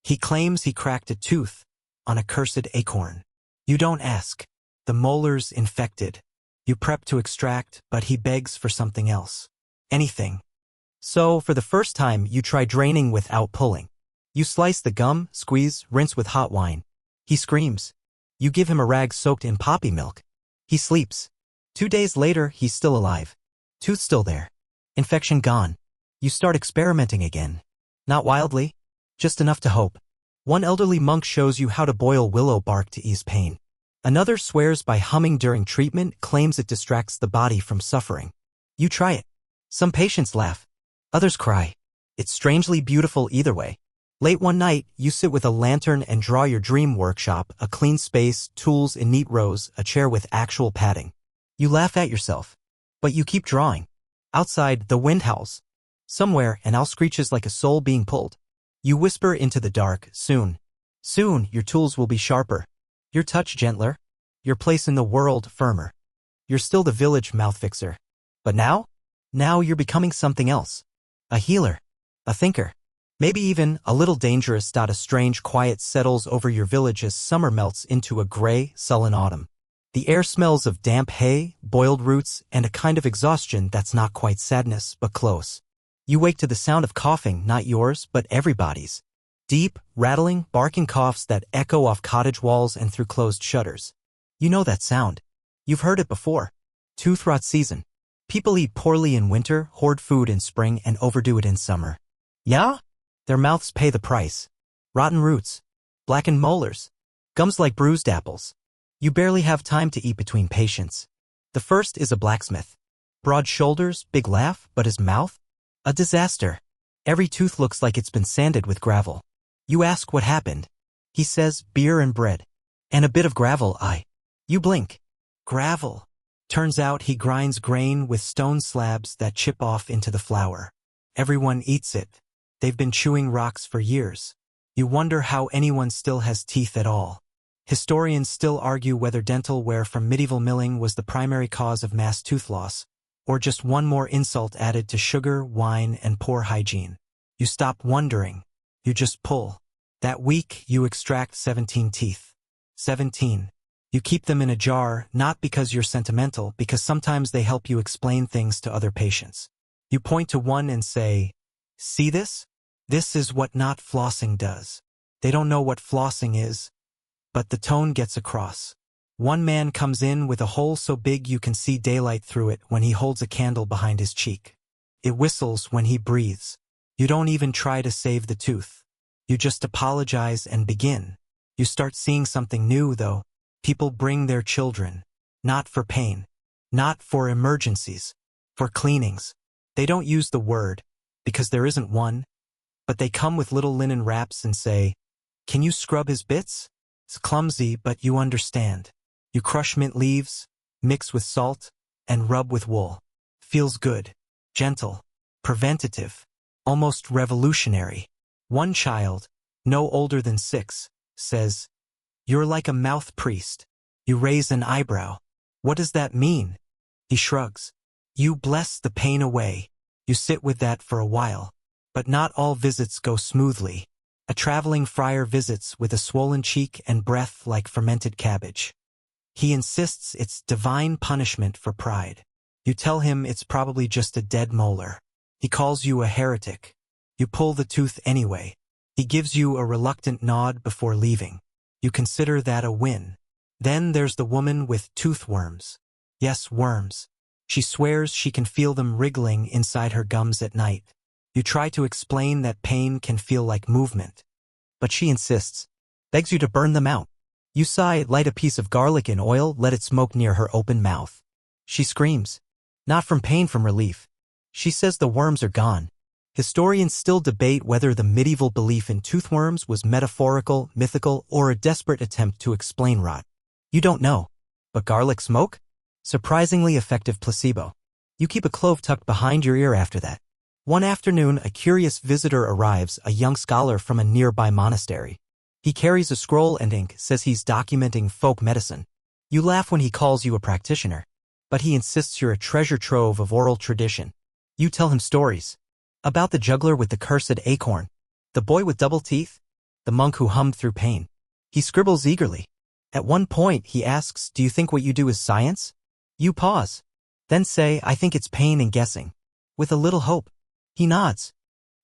He claims he cracked a tooth on a cursed acorn. You don't ask. The molar's infected. You prep to extract, but he begs for something else. Anything. So, for the first time, you try draining without pulling. You slice the gum, squeeze, rinse with hot wine. He screams. You give him a rag soaked in poppy milk. He sleeps. 2 days later, he's still alive. Tooth still there. Infection gone. You start experimenting again. Not wildly, just enough to hope. One elderly monk shows you how to boil willow bark to ease pain. Another swears by humming during treatment, claims it distracts the body from suffering. You try it. Some patients laugh. Others cry. It's strangely beautiful either way. Late one night, you sit with a lantern and draw your dream workshop, a clean space, tools in neat rows, a chair with actual padding. You laugh at yourself. But you keep drawing. Outside, the wind howls. Somewhere, an owl screeches like a soul being pulled. You whisper into the dark, soon. Soon, your tools will be sharper. Your touch gentler. Your place in the world firmer. You're still the village mouth fixer. But now? Now you're becoming something else. A healer. A thinker. Maybe even a little dangerous. A strange quiet settles over your village as summer melts into a gray, sullen autumn. The air smells of damp hay, boiled roots, and a kind of exhaustion that's not quite sadness, but close. You wake to the sound of coughing, not yours, but everybody's. Deep, rattling, barking coughs that echo off cottage walls and through closed shutters. You know that sound. You've heard it before. Tooth rot season. People eat poorly in winter, hoard food in spring, and overdo it in summer. Yeah? Their mouths pay the price. Rotten roots. Blackened molars. Gums like bruised apples. You barely have time to eat between patients. The first is a blacksmith. Broad shoulders, big laugh, but his mouth? A disaster. Every tooth looks like it's been sanded with gravel. You ask what happened. He says beer and bread. And a bit of gravel. You blink. Gravel. Turns out he grinds grain with stone slabs that chip off into the flour. Everyone eats it. They've been chewing rocks for years. You wonder how anyone still has teeth at all. Historians still argue whether dental wear from medieval milling was the primary cause of mass tooth loss, or just one more insult added to sugar, wine, and poor hygiene. You stop wondering. You just pull. That week, you extract 17 teeth. 17. You keep them in a jar, not because you're sentimental, because sometimes they help you explain things to other patients. You point to one and say, "See this? This is what not flossing does." They don't know what flossing is, but the tone gets across. One man comes in with a hole so big you can see daylight through it when he holds a candle behind his cheek. It whistles when he breathes. You don't even try to save the tooth. You just apologize and begin. You start seeing something new, though. People bring their children. Not for pain. Not for emergencies. For cleanings. They don't use the word, because there isn't one. But they come with little linen wraps and say, "Can you scrub his bits?" It's clumsy, but you understand. You crush mint leaves, mix with salt, and rub with wool. Feels good. Gentle. Preventative. Almost revolutionary. One child, no older than 6, says, "You're like a mouth priest." You raise an eyebrow. What does that mean? He shrugs. You bless the pain away. You sit with that for a while. But not all visits go smoothly. A traveling friar visits with a swollen cheek and breath like fermented cabbage. He insists it's divine punishment for pride. You tell him it's probably just a dead molar. He calls you a heretic. You pull the tooth anyway. He gives you a reluctant nod before leaving. You consider that a win. Then there's the woman with tooth worms. Yes, worms. She swears she can feel them wriggling inside her gums at night. You try to explain that pain can feel like movement. But she insists, begs you to burn them out. You sigh, light a piece of garlic in oil, let it smoke near her open mouth. She screams. Not from pain, from relief. She says the worms are gone. Historians still debate whether the medieval belief in toothworms was metaphorical, mythical, or a desperate attempt to explain rot. You don't know. But garlic smoke? Surprisingly effective placebo. You keep a clove tucked behind your ear after that. One afternoon, a curious visitor arrives, a young scholar from a nearby monastery. He carries a scroll and ink, says he's documenting folk medicine. You laugh when he calls you a practitioner. But he insists you're a treasure trove of oral tradition. You tell him stories. About the juggler with the cursed acorn. The boy with double teeth. The monk who hummed through pain. He scribbles eagerly. At one point, he asks, "Do you think what you do is science?" You pause. Then say, "I think it's pain and guessing." With a little hope. He nods.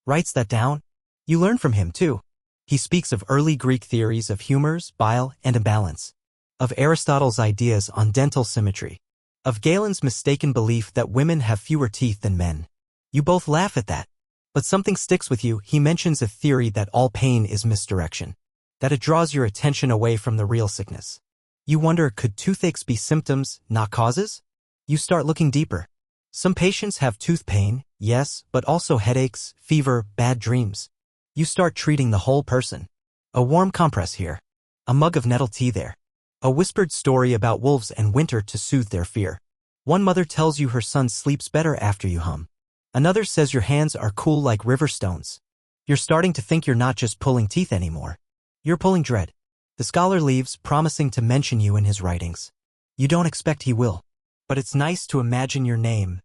Writes that down. You learn from him, too. He speaks of early Greek theories of humors, bile, and imbalance. Of Aristotle's ideas on dental symmetry. Of Galen's mistaken belief that women have fewer teeth than men. You both laugh at that. But something sticks with you. He mentions a theory that all pain is misdirection. That it draws your attention away from the real sickness. You wonder, could toothaches be symptoms, not causes? You start looking deeper. Some patients have tooth pain, yes, but also headaches, fever, bad dreams. You start treating the whole person. A warm compress here. A mug of nettle tea there. A whispered story about wolves and winter to soothe their fear. One mother tells you her son sleeps better after you hum. Another says your hands are cool like river stones. You're starting to think you're not just pulling teeth anymore. You're pulling dread. The scholar leaves, promising to mention you in his writings. You don't expect he will. But it's nice to imagine your name,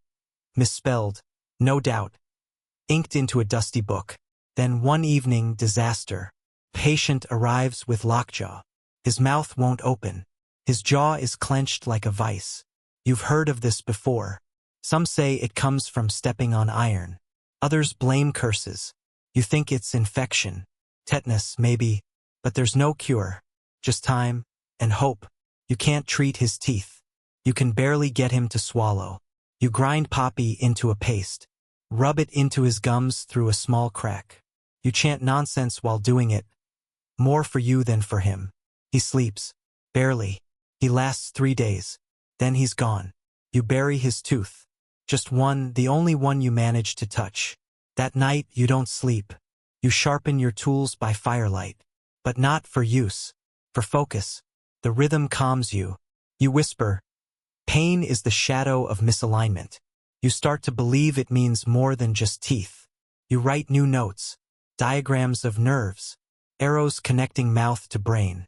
misspelled, no doubt, inked into a dusty book. Then one evening, disaster. Patient arrives with lockjaw. His mouth won't open. His jaw is clenched like a vice. You've heard of this before. Some say it comes from stepping on iron. Others blame curses. You think it's infection, tetanus maybe, but there's no cure. Just time and hope. You can't treat his teeth. You can barely get him to swallow. You grind poppy into a paste. Rub it into his gums through a small crack. You chant nonsense while doing it. More for you than for him. He sleeps. Barely. He lasts 3 days. Then he's gone. You bury his tooth. Just one, the only one you manage to touch. That night, you don't sleep. You sharpen your tools by firelight. But not for use. For focus. The rhythm calms you. You whisper. Pain is the shadow of misalignment. You start to believe it means more than just teeth. You write new notes. Diagrams of nerves. Arrows connecting mouth to brain.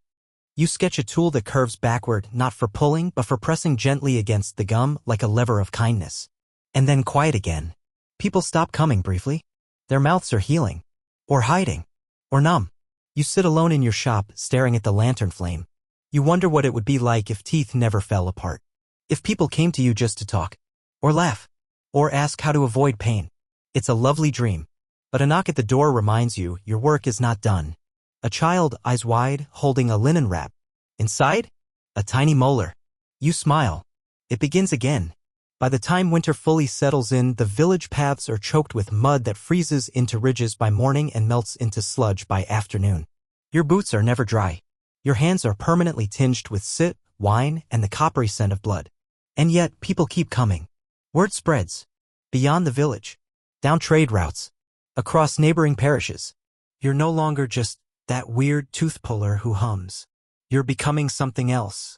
You sketch a tool that curves backward, not for pulling, but for pressing gently against the gum like a lever of kindness. And then quiet again. People stop coming briefly. Their mouths are healing. Or hiding. Or numb. You sit alone in your shop, staring at the lantern flame. You wonder what it would be like if teeth never fell apart. If people came to you just to talk. Or laugh. Or ask how to avoid pain. It's a lovely dream. But a knock at the door reminds you your work is not done. A child, eyes wide, holding a linen wrap. Inside? A tiny molar. You smile. It begins again. By the time winter fully settles in, the village paths are choked with mud that freezes into ridges by morning and melts into sludge by afternoon. Your boots are never dry. Your hands are permanently tinged with soot, wine, and the coppery scent of blood. And yet, people keep coming. Word spreads. Beyond the village. Down trade routes. Across neighboring parishes. You're no longer just that weird tooth puller who hums. You're becoming something else.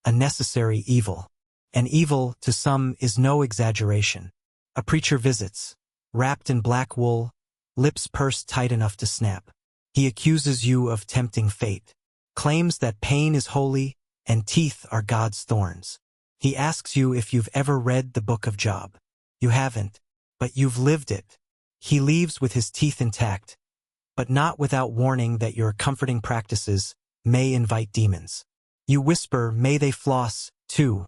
A necessary evil. And evil, to some, is no exaggeration. A preacher visits, wrapped in black wool, lips pursed tight enough to snap. He accuses you of tempting fate, claims that pain is holy and teeth are God's thorns. He asks you if you've ever read the Book of Job. You haven't, but you've lived it. He leaves with his teeth intact, but not without warning that your comforting practices may invite demons. You whisper, may they floss, too.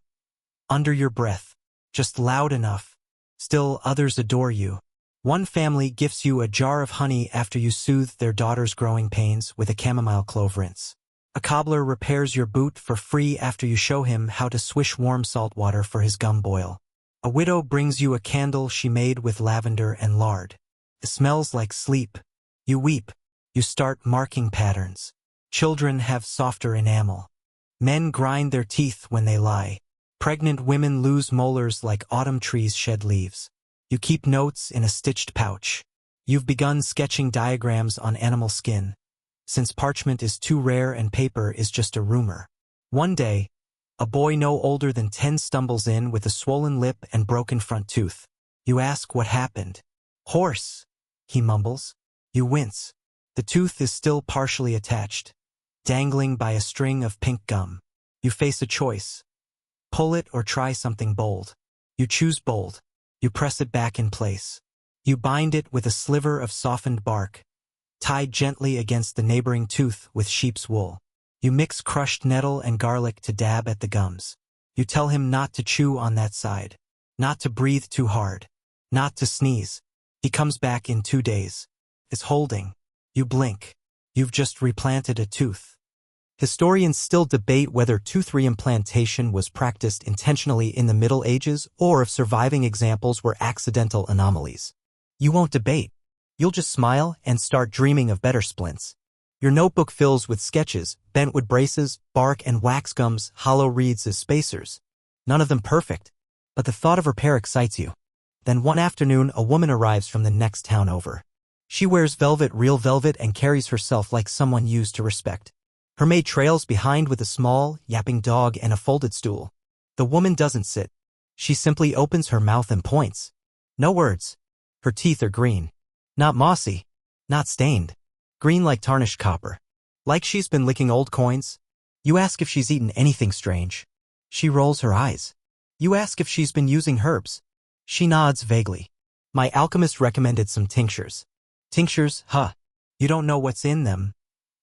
Under your breath, just loud enough. Still, others adore you. One family gifts you a jar of honey after you soothe their daughter's growing pains with a chamomile clove rinse. A cobbler repairs your boot for free after you show him how to swish warm salt water for his gum boil. A widow brings you a candle she made with lavender and lard. It smells like sleep. You weep. You start marking patterns. Children have softer enamel. Men grind their teeth when they lie. Pregnant women lose molars like autumn trees shed leaves. You keep notes in a stitched pouch. You've begun sketching diagrams on animal skin, since parchment is too rare and paper is just a rumor. One day, a boy no older than 10 stumbles in with a swollen lip and broken front tooth. You ask what happened. Horse, he mumbles. You wince. The tooth is still partially attached, dangling by a string of pink gum. You face a choice. Pull it or try something bold. You choose bold. You press it back in place. You bind it with a sliver of softened bark, tied gently against the neighboring tooth with sheep's wool. You mix crushed nettle and garlic to dab at the gums. You tell him not to chew on that side, not to breathe too hard, not to sneeze. He comes back in 2 days. Is holding. You blink. You've just replanted a tooth. Historians still debate whether tooth reimplantation was practiced intentionally in the Middle Ages or if surviving examples were accidental anomalies. You won't debate. You'll just smile and start dreaming of better splints. Your notebook fills with sketches, bentwood braces, bark and wax gums, hollow reeds as spacers. None of them perfect, but the thought of repair excites you. Then one afternoon, a woman arrives from the next town over. She wears velvet, real velvet, and carries herself like someone used to respect. Her maid trails behind with a small, yapping dog and a folded stool. The woman doesn't sit. She simply opens her mouth and points. No words. Her teeth are green. Not mossy. Not stained. Green like tarnished copper. Like she's been licking old coins. You ask if she's eaten anything strange. She rolls her eyes. You ask if she's been using herbs. She nods vaguely. My alchemist recommended some tinctures. Tinctures, huh? You don't know what's in them,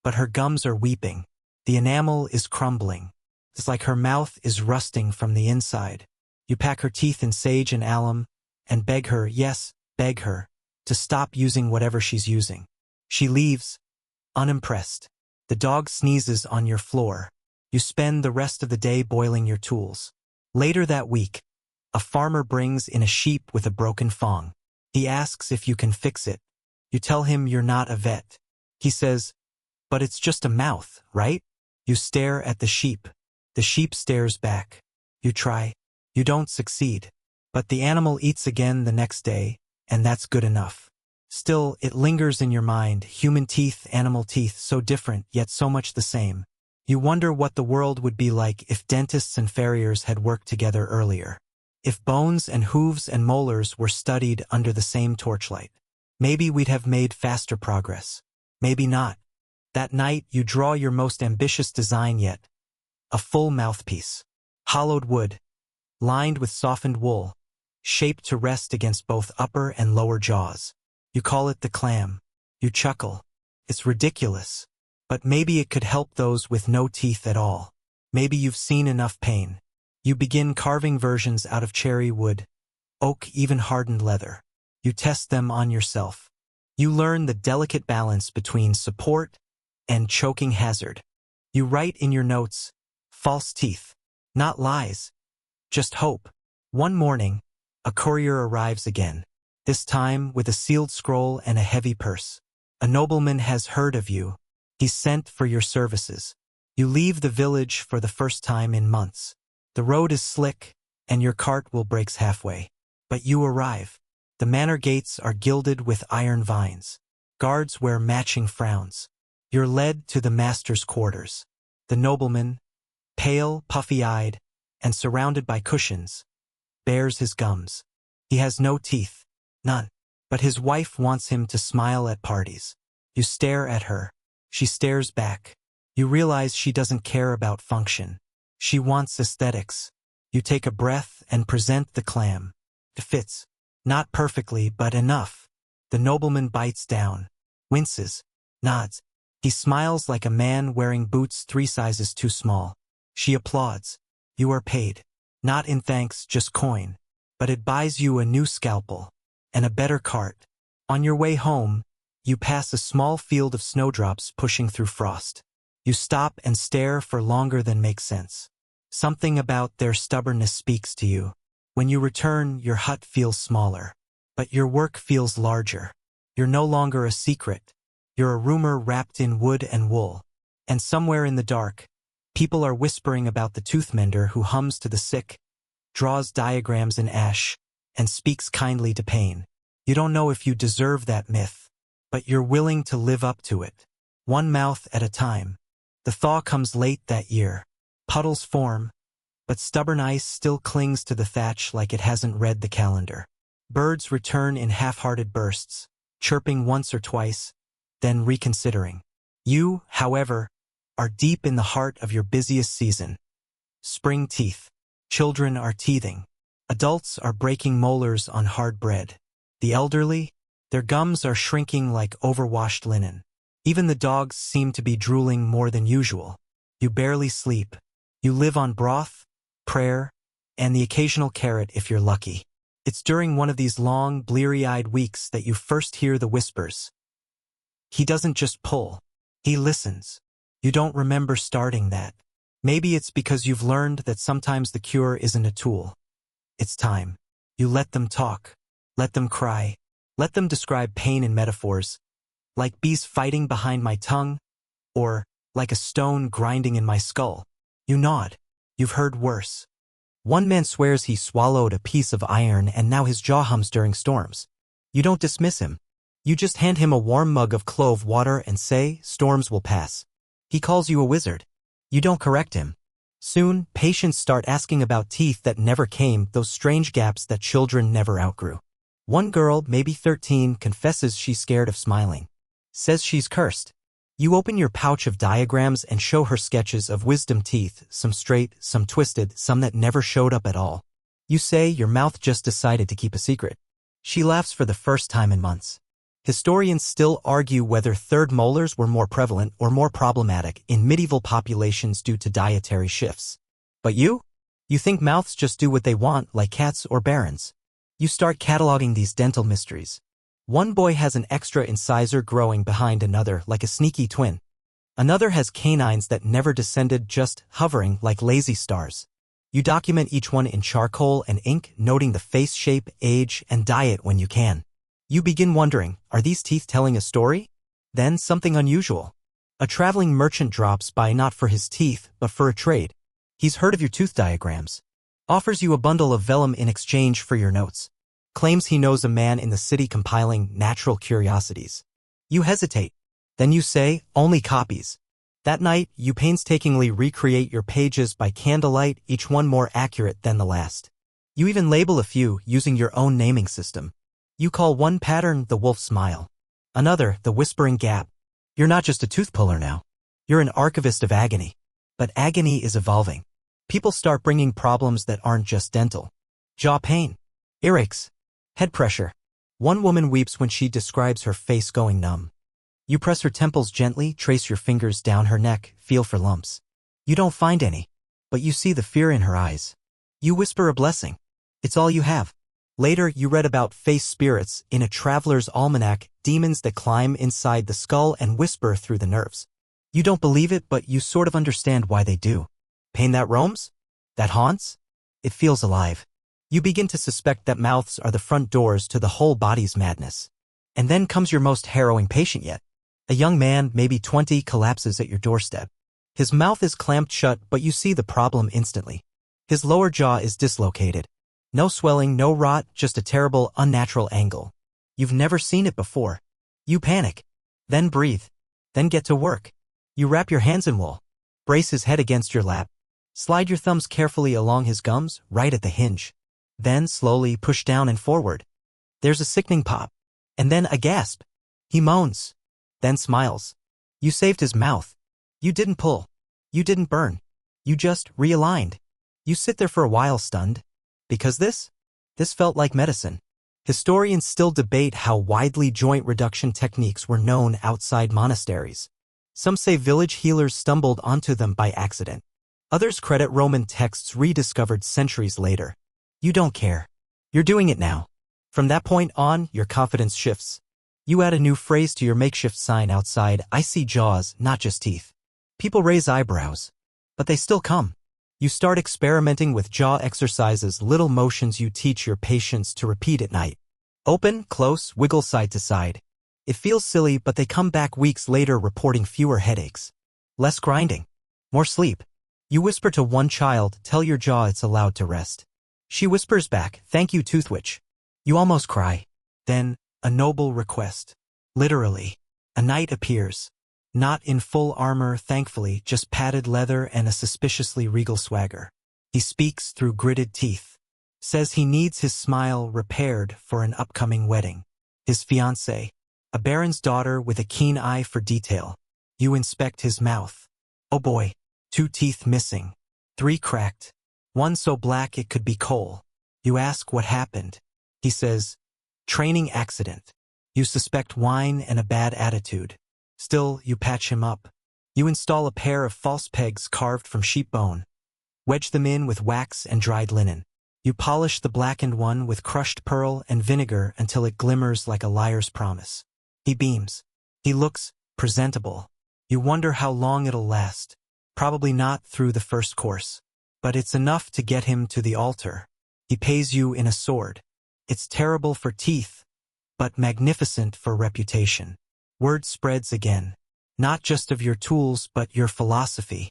but her gums are weeping. The enamel is crumbling. It's like her mouth is rusting from the inside. You pack her teeth in sage and alum and beg her, yes, beg her, to stop using whatever she's using. She leaves, unimpressed. The dog sneezes on your floor. You spend the rest of the day boiling your tools. Later that week, a farmer brings in a sheep with a broken fong. He asks if you can fix it. You tell him you're not a vet. He says, but it's just a mouth, right? You stare at the sheep. The sheep stares back. You try. You don't succeed. But the animal eats again the next day, and that's good enough. Still, it lingers in your mind, human teeth, animal teeth, so different, yet so much the same. You wonder what the world would be like if dentists and farriers had worked together earlier. If bones and hooves and molars were studied under the same torchlight. Maybe we'd have made faster progress. Maybe not. That night, you draw your most ambitious design yet. A full mouthpiece. Hollowed wood. Lined with softened wool. Shaped to rest against both upper and lower jaws. You call it the clam. You chuckle. It's ridiculous. But maybe it could help those with no teeth at all. Maybe you've seen enough pain. You begin carving versions out of cherry wood, oak, even hardened leather. You test them on yourself. You learn the delicate balance between support and choking hazard. You write in your notes, false teeth, not lies, just hope. One morning, a courier arrives again, this time with a sealed scroll and a heavy purse. A nobleman has heard of you. He's sent for your services. You leave the village for the first time in months. The road is slick, and your cart will break halfway. But you arrive. The manor gates are gilded with iron vines. Guards wear matching frowns. You're led to the master's quarters. The nobleman, pale, puffy-eyed, and surrounded by cushions, bares his gums. He has no teeth, none. But his wife wants him to smile at parties. You stare at her. She stares back. You realize she doesn't care about function. She wants aesthetics. You take a breath and present the clam. It fits. Not perfectly, but enough. The nobleman bites down, winces, nods. He smiles like a man wearing boots 3 sizes too small. She applauds. You are paid. Not in thanks, just coin. But it buys you a new scalpel and a better cart. On your way home, you pass a small field of snowdrops pushing through frost. You stop and stare for longer than makes sense. Something about their stubbornness speaks to you. When you return, your hut feels smaller. But your work feels larger. You're no longer a secret. You're a rumor wrapped in wood and wool. And somewhere in the dark, people are whispering about the tooth mender who hums to the sick, draws diagrams in ash, and speaks kindly to pain. You don't know if you deserve that myth, but you're willing to live up to it. One mouth at a time. The thaw comes late that year. Puddles form, but stubborn ice still clings to the thatch like it hasn't read the calendar. Birds return in half-hearted bursts, chirping once or twice, then reconsidering. You, however, are deep in the heart of your busiest season. Spring teeth. Children are teething. Adults are breaking molars on hard bread. The elderly, their gums are shrinking like overwashed linen. Even the dogs seem to be drooling more than usual. You barely sleep. You live on broth, prayer, and the occasional carrot if you're lucky. It's during one of these long, bleary-eyed weeks that you first hear the whispers. He doesn't just pull. He listens. You don't remember starting that. Maybe it's because you've learned that sometimes the cure isn't a tool. It's time. You let them talk. Let them cry. Let them describe pain in metaphors. Like bees fighting behind my tongue, or like a stone grinding in my skull. You nod. You've heard worse. One man swears he swallowed a piece of iron and now his jaw hums during storms. You don't dismiss him. You just hand him a warm mug of clove water and say, storms will pass. He calls you a wizard. You don't correct him. Soon, patients start asking about teeth that never came, those strange gaps that children never outgrew. One girl, maybe 13, confesses she's scared of smiling. Says she's cursed. You open your pouch of diagrams and show her sketches of wisdom teeth, some straight, some twisted, some that never showed up at all. You say your mouth just decided to keep a secret. She laughs for the first time in months. Historians still argue whether third molars were more prevalent or more problematic in medieval populations due to dietary shifts. But you? You think mouths just do what they want, like cats or barons. You start cataloging these dental mysteries. One boy has an extra incisor growing behind another like a sneaky twin. Another has canines that never descended, just hovering like lazy stars. You document each one in charcoal and ink, noting the face shape, age, and diet when you can. You begin wondering, are these teeth telling a story? Then something unusual. A traveling merchant drops by not for his teeth, but for a trade. He's heard of your tooth diagrams. Offers you a bundle of vellum in exchange for your notes. Claims he knows a man in the city compiling natural curiosities. You hesitate. Then you say, only copies. That night, you painstakingly recreate your pages by candlelight, each one more accurate than the last. You even label a few using your own naming system. You call one pattern the wolf smile. Another, the whispering gap. You're not just a tooth puller now. You're an archivist of agony. But agony is evolving. People start bringing problems that aren't just dental. Jaw pain. Earaches. Head pressure. One woman weeps when she describes her face going numb. You press her temples gently, trace your fingers down her neck, feel for lumps. You don't find any. But you see the fear in her eyes. You whisper a blessing. It's all you have. Later, you read about face spirits in a traveler's almanac, demons that climb inside the skull and whisper through the nerves. You don't believe it, but you sort of understand why they do. Pain that roams? That haunts? It feels alive. You begin to suspect that mouths are the front doors to the whole body's madness. And then comes your most harrowing patient yet. A young man, maybe 20, collapses at your doorstep. His mouth is clamped shut, but you see the problem instantly. His lower jaw is dislocated. No swelling, no rot, just a terrible, unnatural angle. You've never seen it before. You panic. Then breathe. Then get to work. You wrap your hands in wool. Brace his head against your lap. Slide your thumbs carefully along his gums, right at the hinge. Then slowly push down and forward. There's a sickening pop. And then a gasp. He moans. Then smiles. You saved his mouth. You didn't pull. You didn't burn. You just realigned. You sit there for a while stunned. Because this felt like medicine. Historians still debate how widely joint reduction techniques were known outside monasteries. Some say village healers stumbled onto them by accident. Others credit Roman texts rediscovered centuries later. You don't care. You're doing it now. From that point on, your confidence shifts. You add a new phrase to your makeshift sign outside, I see jaws, not just teeth. People raise eyebrows. But they still come. You start experimenting with jaw exercises, little motions you teach your patients to repeat at night. Open, close, wiggle side to side. It feels silly, but they come back weeks later reporting fewer headaches. Less grinding. More sleep. You whisper to one child, tell your jaw it's allowed to rest. She whispers back, thank you, Toothwitch. You almost cry. Then, a noble request. Literally. A knight appears. Not in full armor, thankfully, just padded leather and a suspiciously regal swagger. He speaks through gritted teeth. Says he needs his smile repaired for an upcoming wedding. His fiancée, a baron's daughter with a keen eye for detail. You inspect his mouth. Oh boy, 2 teeth missing. 3 cracked. 1 so black it could be coal. You ask what happened. He says, training accident. You suspect wine and a bad attitude. Still, you patch him up. You install a pair of false pegs carved from sheep bone. Wedge them in with wax and dried linen. You polish the blackened one with crushed pearl and vinegar until it glimmers like a liar's promise. He beams. He looks presentable. You wonder how long it'll last. Probably not through the first course. But it's enough to get him to the altar. He pays you in a sword. It's terrible for teeth, but magnificent for reputation. Word spreads again. Not just of your tools, but your philosophy.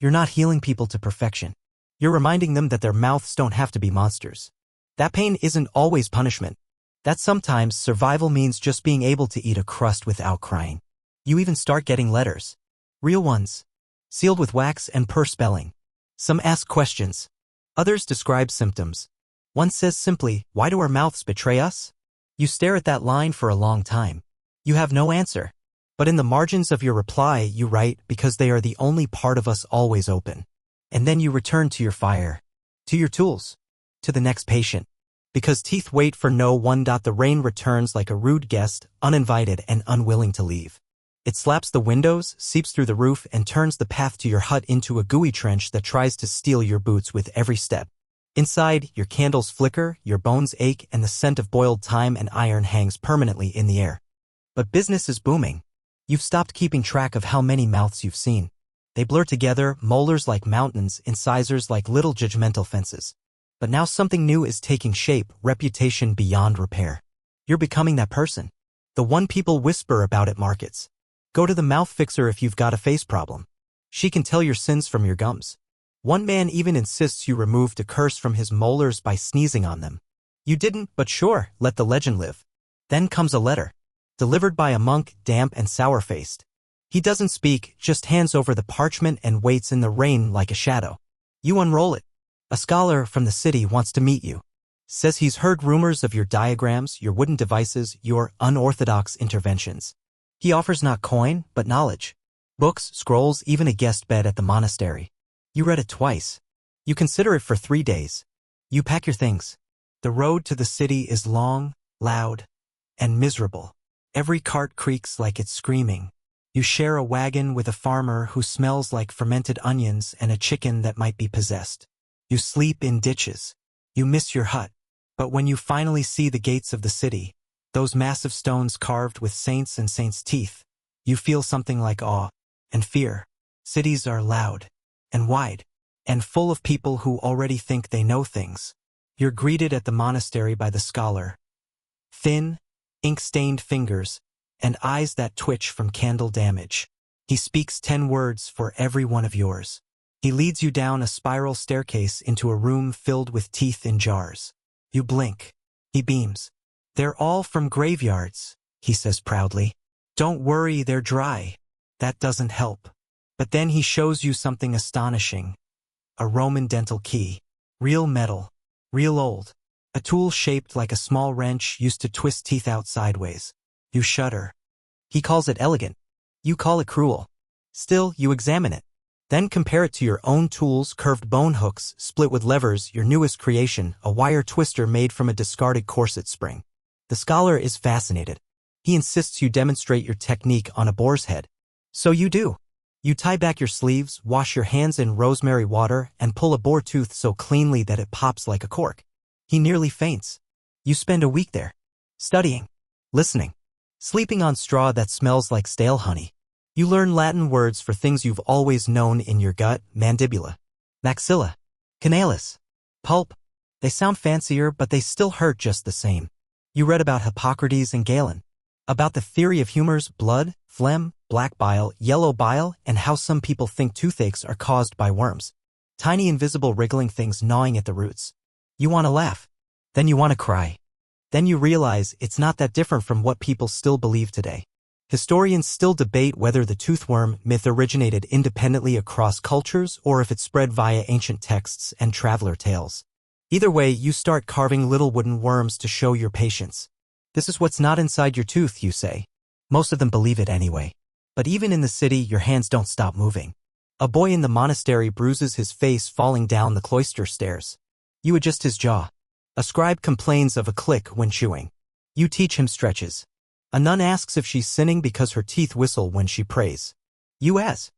You're not healing people to perfection. You're reminding them that their mouths don't have to be monsters. That pain isn't always punishment. That sometimes survival means just being able to eat a crust without crying. You even start getting letters. Real ones. Sealed with wax and per spelling. Some ask questions. Others describe symptoms. One says simply, "Why do our mouths betray us?" You stare at that line for a long time. You have no answer. But in the margins of your reply, you write, "Because they are the only part of us always open." And then you return to your fire. To your tools. To the next patient. Because teeth wait for no one. The rain returns like a rude guest, uninvited and unwilling to leave. It slaps the windows, seeps through the roof, and turns the path to your hut into a gooey trench that tries to steal your boots with every step. Inside, your candles flicker, your bones ache, and the scent of boiled thyme and iron hangs permanently in the air. But business is booming. You've stopped keeping track of how many mouths you've seen. They blur together, molars like mountains, incisors like little judgmental fences. But now something new is taking shape, reputation beyond repair. You're becoming that person. The one people whisper about at markets. Go to the mouth fixer if you've got a face problem. She can tell your sins from your gums. One man even insists you removed a curse from his molars by sneezing on them. You didn't, but sure, let the legend live. Then comes a letter. Delivered by a monk, damp and sour-faced. He doesn't speak, just hands over the parchment and waits in the rain like a shadow. You unroll it. A scholar from the city wants to meet you. Says he's heard rumors of your diagrams, your wooden devices, your unorthodox interventions. He offers not coin, but knowledge. Books, scrolls, even a guest bed at the monastery. You read it twice. You consider it for 3 days. You pack your things. The road to the city is long, loud, and miserable. Every cart creaks like it's screaming. You share a wagon with a farmer who smells like fermented onions and a chicken that might be possessed. You sleep in ditches. You miss your hut. But when you finally see the gates of the city, those massive stones carved with saints and saints' teeth, you feel something like awe and fear. Cities are loud and wide and full of people who already think they know things. You're greeted at the monastery by the scholar. Thin, ink-stained fingers and eyes that twitch from candle damage. He speaks 10 words for every one of yours. He leads you down a spiral staircase into a room filled with teeth in jars. You blink. He beams. "They're all from graveyards," he says proudly. "Don't worry, they're dry." That doesn't help. But then he shows you something astonishing. A Roman dental key. Real metal. Real old. A tool shaped like a small wrench used to twist teeth out sideways. You shudder. He calls it elegant. You call it cruel. Still, you examine it. Then compare it to your own tools, curved bone hooks, split with levers, your newest creation, a wire twister made from a discarded corset spring. The scholar is fascinated. He insists you demonstrate your technique on a boar's head. So you do. You tie back your sleeves, wash your hands in rosemary water, and pull a boar tooth so cleanly that it pops like a cork. He nearly faints. You spend a week there. Studying. Listening. Sleeping on straw that smells like stale honey. You learn Latin words for things you've always known in your gut: mandibula, maxilla, canalis, pulp. They sound fancier, but they still hurt just the same. You read about Hippocrates and Galen, about the theory of humors, blood, phlegm, black bile, yellow bile, and how some people think toothaches are caused by worms. Tiny invisible wriggling things gnawing at the roots. You want to laugh. Then you want to cry. Then you realize it's not that different from what people still believe today. Historians still debate whether the toothworm myth originated independently across cultures or if it spread via ancient texts and traveler tales. Either way, you start carving little wooden worms to show your patience. This is what's not inside your tooth, you say. Most of them believe it anyway. But even in the city, your hands don't stop moving. A boy in the monastery bruises his face falling down the cloister stairs. You adjust his jaw. A scribe complains of a click when chewing. You teach him stretches. A nun asks if she's sinning because her teeth whistle when she prays. You ask.